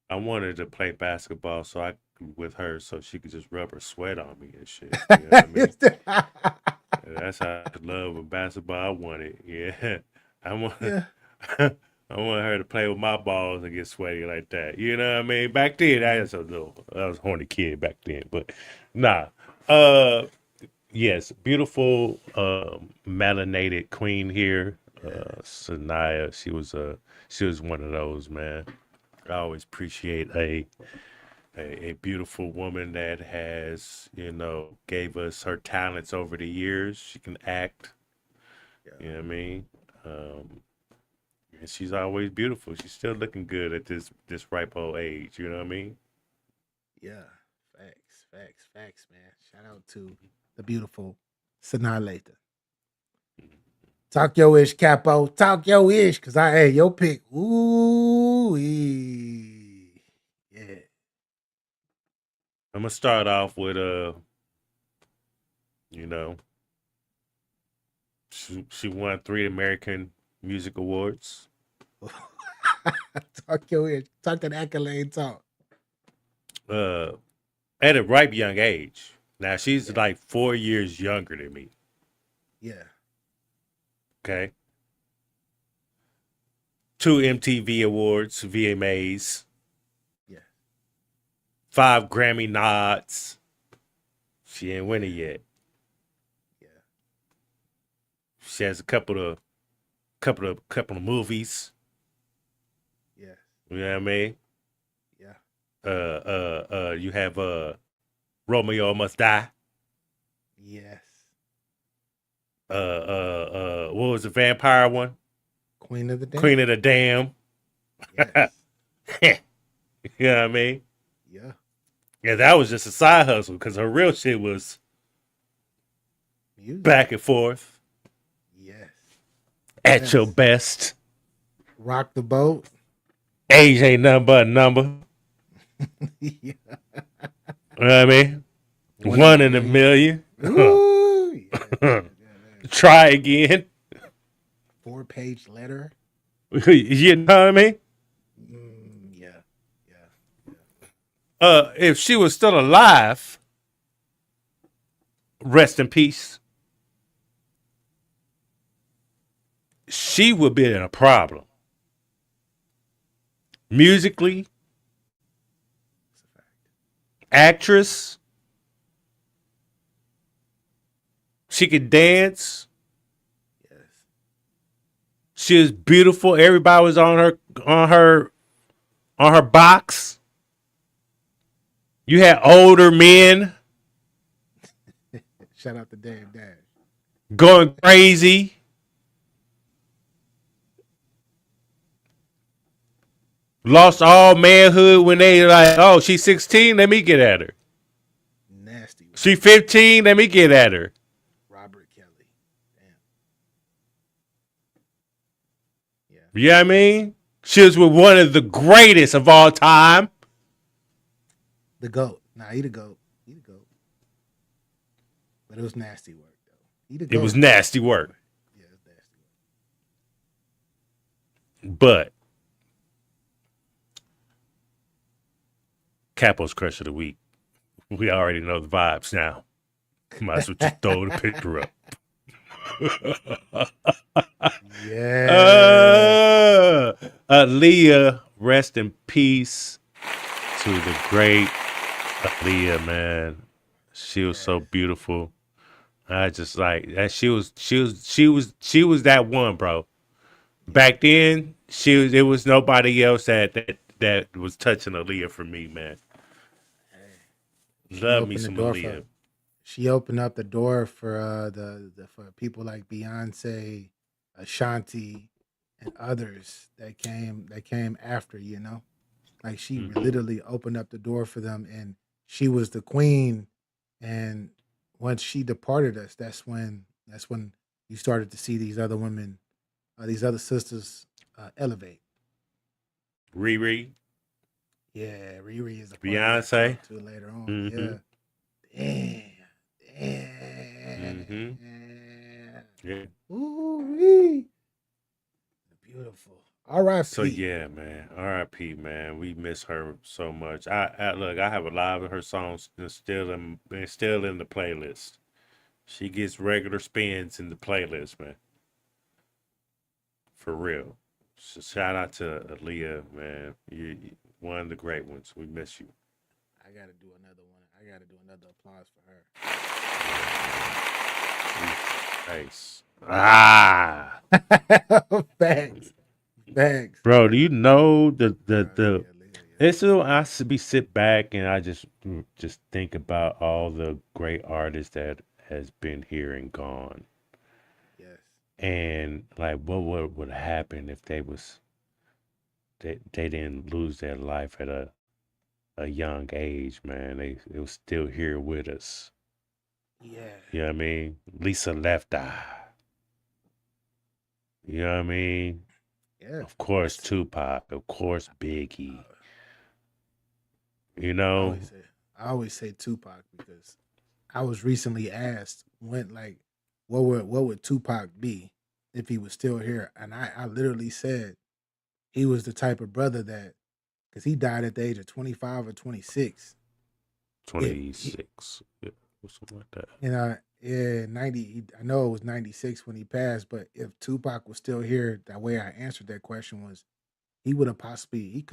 I wanted to play basketball with her so she could just rub her sweat on me and shit. You know what I mean? That's how I love with basketball. I wanted. Yeah. I want her to play with my balls and get sweaty like that. You know what I mean? Back then, I was a horny kid back then. But nah. Yes, beautiful melanated queen here. Sanaya. She was one of those, man. I always appreciate a beautiful woman that has, gave us her talents over the years. She can act. You know what I mean? And she's always beautiful. She's still looking good at this ripe old age. You know what I mean? Yeah. Facts, man. Shout out to the beautiful Sanaa Lathan. Talk your ish, Capo. Talk your ish, cause your pick. Ooh, yeah. I'm gonna start off with she won 3 American Music Awards. Talk your ish. Talk that accolade talk. At a ripe young age. Now she's like 4 years younger than me. Yeah. Okay. 2 MTV Awards, VMAs. Yeah. 5 Grammy nods. She ain't win it yet. Yeah. She has a couple of movies. Yeah. You know what I mean? Yeah. You have Romeo Must Die. Yes. What was the vampire one? Queen of the Dam. Queen of the Dam. Yes. You know what I mean? Yeah. Yeah, that was just a side hustle because her real shit was music. Back and Forth. Yes. At Your Best. Rock the Boat. Age Ain't Nothing But a Number. Yeah. You know what I mean? One in a million. Ooh, yeah. Try Again. 4-page letter. You know what I mean? Yeah. If she was still alive, rest in peace, she would be in a problem. musically, actress. She could dance. Yes. She was beautiful. Everybody was on her box. You had older men Shout out to Dave Dash. going crazy. Lost all manhood when they like, oh, she's 16, let me get at her. Nasty. She 15, let me get at her. Robert Kelly. Damn. Yeah. You know what I mean? She was with one of the greatest of all time. The GOAT. Nah, he the GOAT. He the GOAT. But it was nasty work, though. He the GOAT. It was nasty work. Yeah, it was nasty work. But Capo's Crush of the Week. We already know the vibes now. Might as well just throw the picture up. Yeah. Aaliyah, rest in peace to the great Aaliyah, man. She was so beautiful. I just like that. She was that one, bro. Back then, there was nobody else that was touching Aaliyah for me, man. Love me some Aaliyah. She opened up the door for for people like Beyonce, Ashanti, and others that came after, you know. Like she literally opened up the door for them, and she was the queen. And once she departed us, that's when you started to see these other women, these other sisters elevate. Riri. Yeah, Riri is a Beyonce too later on. Yeah. Damn. Yeah. Ooh, beautiful. R.I.P. So yeah, man. R.I.P. Man. We miss her so much. I look. I have a lot of her songs still in the playlist. She gets regular spins in the playlist, man. For real. So shout out to Aaliyah, man. You one of the great ones. We miss you. I gotta do another one. I gotta do another applause for her. Nice. Thanks. Bro, do you know the it's I sit back and I just think about all the great artists that has been here and gone. Yes. And like what would happen if they didn't lose their life at a young age, man. They was still here with us. Yeah. You know what I mean? Lisa Left Eye. You know what I mean? Yeah. Of course, Tupac. Of course, Biggie. You know? I always say Tupac because I was recently asked what would Tupac be if he was still here, and I literally said he was the type of brother that, because he died at the age of 25 or 26. 26. Yeah, something like that. You know, 90. I know it was 96 when he passed, but if Tupac was still here, that way I answered that question was he could have possibly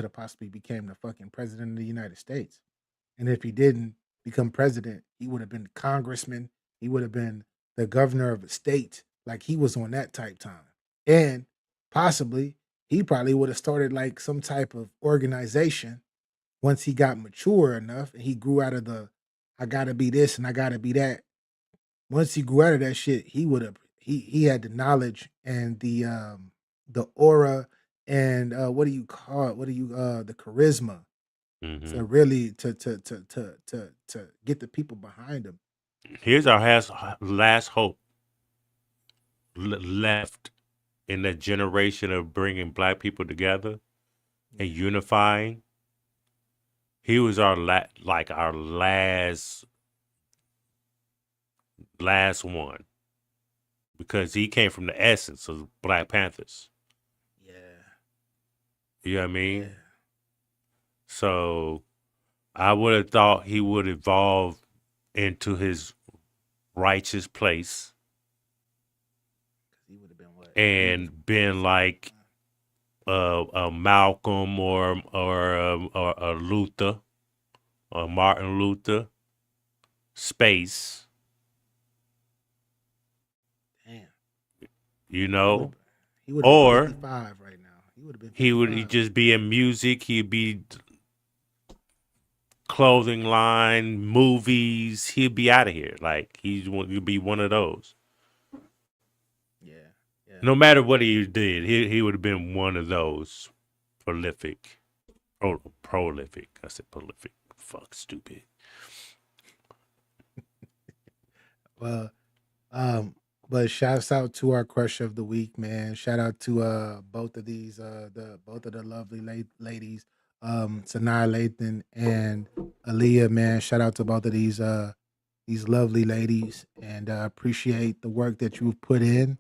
became the fucking president of the United States. And if he didn't become president, he would have been congressman. He would have been the governor of a state. Like he was on that type time. And possibly he probably would have started like some type of organization once he got mature enough and he grew out of the I gotta be this and I gotta be that. Once he grew out of that shit, he had the knowledge and the aura and what do you call it? The charisma to really to get the people behind him. Here's our last hope left in that generation of bringing black people together and unifying. He was our our last one because he came from the essence of Black Panthers. Yeah. You know what I mean? Yeah. So I would have thought he would evolve into his righteous place He would have been what? and been like Malcolm or Luther or Martin Luther space, Damn. you know, He would have been or 55 right now. He would have been he would 55. just be in music. He'd be clothing line, movies. He'd be out of here. Like he'd be one of those. Yeah. Yeah. No matter what he did, he would have been one of those prolific. Prolific. I said prolific. Fuck, stupid. Well, but shouts out to our crush of the week, man. Shout out to both of these both of the lovely ladies, Sanaa Lathan and Aaliyah, man. Shout out to both of these lovely ladies, and appreciate the work that you've put in,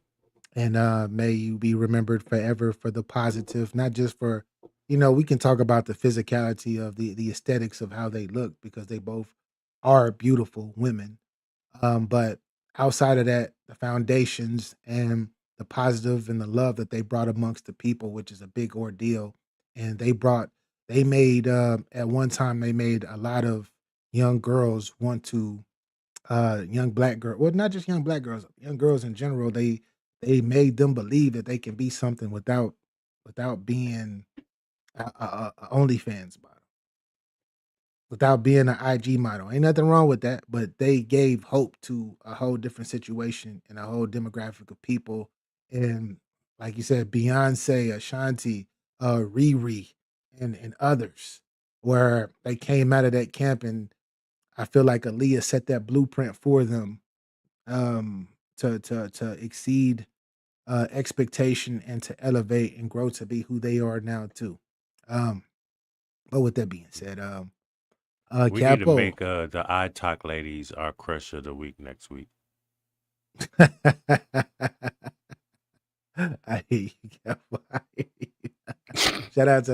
and may you be remembered forever for the positive, not just for, we can talk about the physicality of the aesthetics of how they look, because they both are beautiful women, but outside of that, the foundations and the positive and the love that they brought amongst the people, which is a big ordeal. And they made, at one time, they made a lot of young girls want to, young black girl, well, not just young black girls, young girls in general. They made them believe that they can be something without being a OnlyFans model, without being an IG model. Ain't nothing wrong with that, but they gave hope to a whole different situation and a whole demographic of people. And like you said, Beyonce, Ashanti, Riri, and others, where they came out of that camp, and I feel like Aaliyah set that blueprint for them, to exceed expectation and to elevate and grow to be who they are now too. Um, but with that being said, We need to Capo. make the iTalk ladies our crush of the week next week. I hate you, Capo. I hate you. Shout out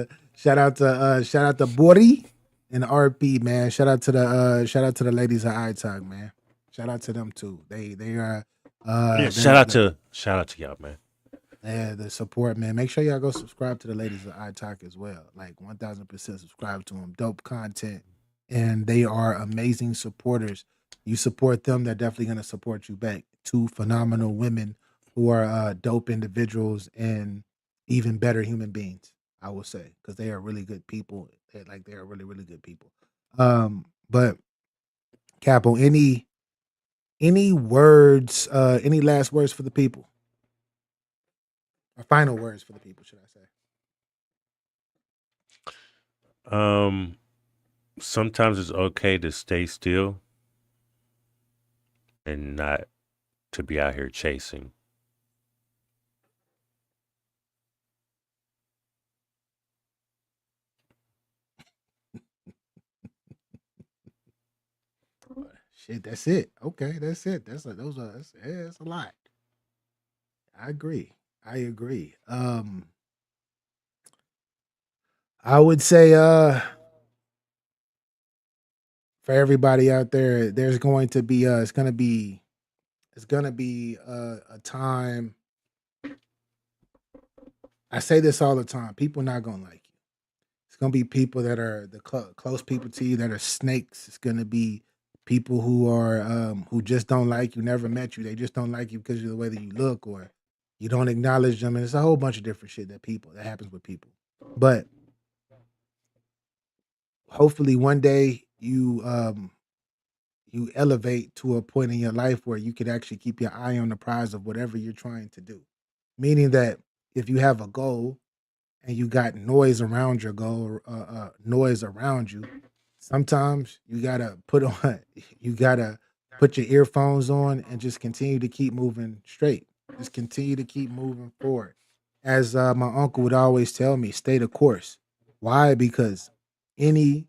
to Bori and RP, man. Shout out to the ladies of iTalk, man. Shout out to them too. They are Yeah, they're shout out to y'all, man. the support, man. Make sure y'all go subscribe to the ladies of iTalk as well. Like 1000% subscribe to them. Dope content, and they are amazing supporters. You support them, they're definitely gonna support you back. Two phenomenal women who are dope individuals and even better human beings, I will say, because they are really good people. They are really, really good people. But Capo, any words, any last words for the people? Or final words for the people, should I say? Sometimes it's okay to stay still and not to be out here chasing. Shit, that's it. Okay, that's it. That's a lot. I agree. I agree. I would say, for everybody out there, there's going to be it's gonna be a time. I say this all the time. People not gonna like you. It's gonna be people that are the close people to you that are snakes. It's gonna be people who just don't like you, never met you. They just don't like you because of the way that you look, or you don't acknowledge them. And it's a whole bunch of different shit that happens with people. But hopefully one day you elevate to a point in your life where you can actually keep your eye on the prize of whatever you're trying to do. Meaning that if you have a goal and you got noise around your goal, noise around you, sometimes you gotta put your earphones on and just continue to keep moving straight. Just continue to keep moving forward. As my uncle would always tell me, stay the course. Why? Because any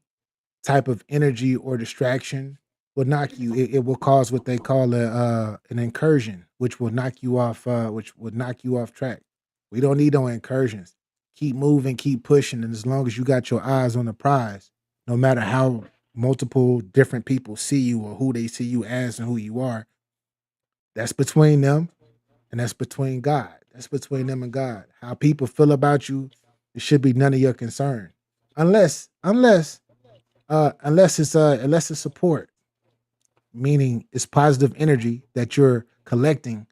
type of energy or distraction will knock you. It will cause what they call an incursion, which will knock you off. Which would knock you off track. We don't need no incursions. Keep moving, keep pushing, and as long as you got your eyes on the prize, no matter how multiple different people see you or who they see you as and who you are, that's between them and that's between God. That's between them and God. How people feel about you It should be none of your concern, unless it's support, meaning it's positive energy that you're collecting,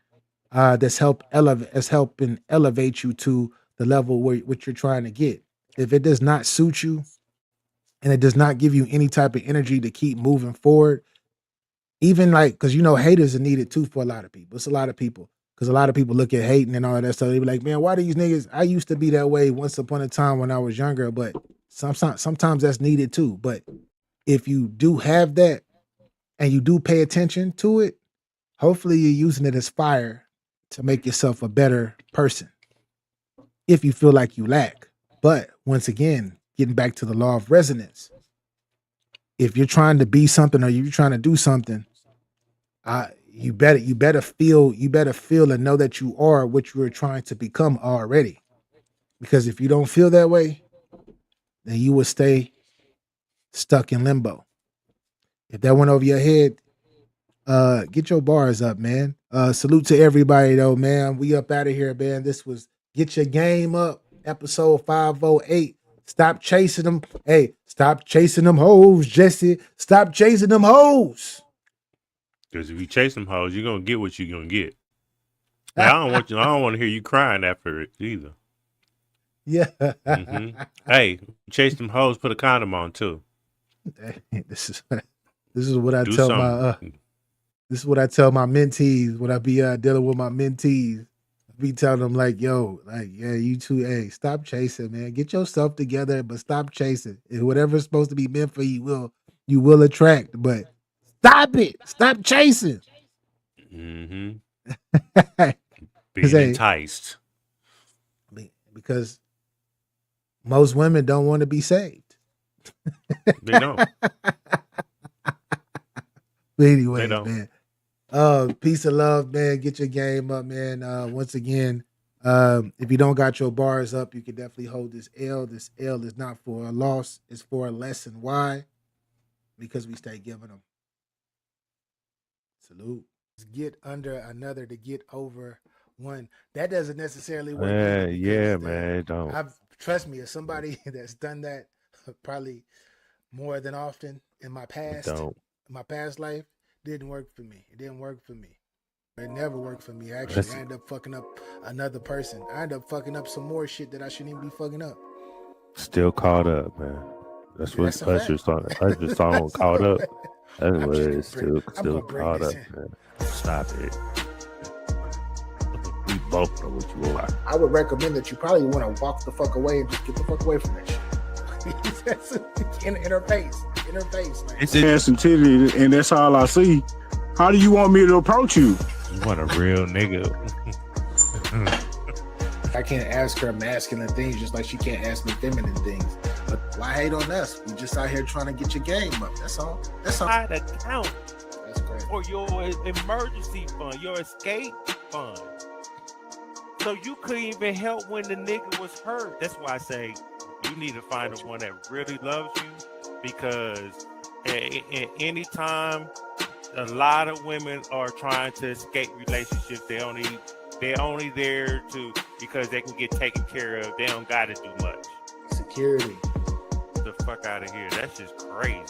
that's helping elevate you to the level where what you're trying to get. If it does not suit you and it does not give you any type of energy to keep moving forward, even like, because haters are needed too for a lot of people. It's a lot of people, because a lot of people look at hating and all that stuff. They be like, man, why these niggas? I used to be that way once upon a time when I was younger, but sometimes that's needed too. But if you do have that and you do pay attention to it, hopefully you're using it as fire to make yourself a better person if you feel like you lack. But once again, getting back to the law of resonance, if you're trying to be something or you're trying to do something, you better feel and know that you are what you are trying to become already. Because if you don't feel that way, then you will stay stuck in limbo. If that went over your head, get your bars up, man. Salute to everybody though, man. We up out of here, man. This was Get Your Game Up, episode 508. Stop chasing them. Hey, stop chasing them hoes, Jesse. Stop chasing them hoes. Because if you chase them hoes, you're gonna get what you're gonna get. Now, I don't want to hear you crying after it either. Yeah. Hey, chase them hoes, put a condom on too. This is what I tell my mentees when I be dealing with my mentees. I be telling them like, yo, like, yeah, you too, hey, stop chasing, man. Get yourself together, but stop chasing. And whatever's supposed to be meant for you will attract, but stop it. Stop chasing. Being Hey, enticed. Because most women don't want to be saved. They don't. But anyway, man. Peace and love, man. Get your game up, man. Once again, if you don't got your bars up, you can definitely hold this L. This L is not for a loss, it's for a lesson. Why? Because we stay giving them. Salute. Get under another to get over one. That doesn't necessarily work. Yeah, man. Don't. Trust me, as somebody that's done that probably more than often in my past, life, didn't work for me. It didn't work for me. It never worked for me. Actually, I ended up fucking up another person. I ended up fucking up some more shit that I shouldn't even be fucking up. Still caught up, man. That's what Usher's song caught up. That's what it is. Still caught up, man. Stop it. We both know what you are. I would recommend that you probably want to walk the fuck away and just get the fuck away from that shit. in her face, man. It's ass and titty, and that's all I see. How do you want me to approach you? You want a real nigga. I can't ask her masculine things just like she can't ask me feminine things. But why hate on us? We just out here trying to get your game up. That's all. Side account That's great. for your emergency fund, your escape fund. So you couldn't even help when the nigga was hurt. That's why I say you need to find the one that really loves you, because any time a lot of women are trying to escape relationships, they're only there because they can get taken care of. They don't got to do much. Security. Get the fuck out of here. That's just crazy.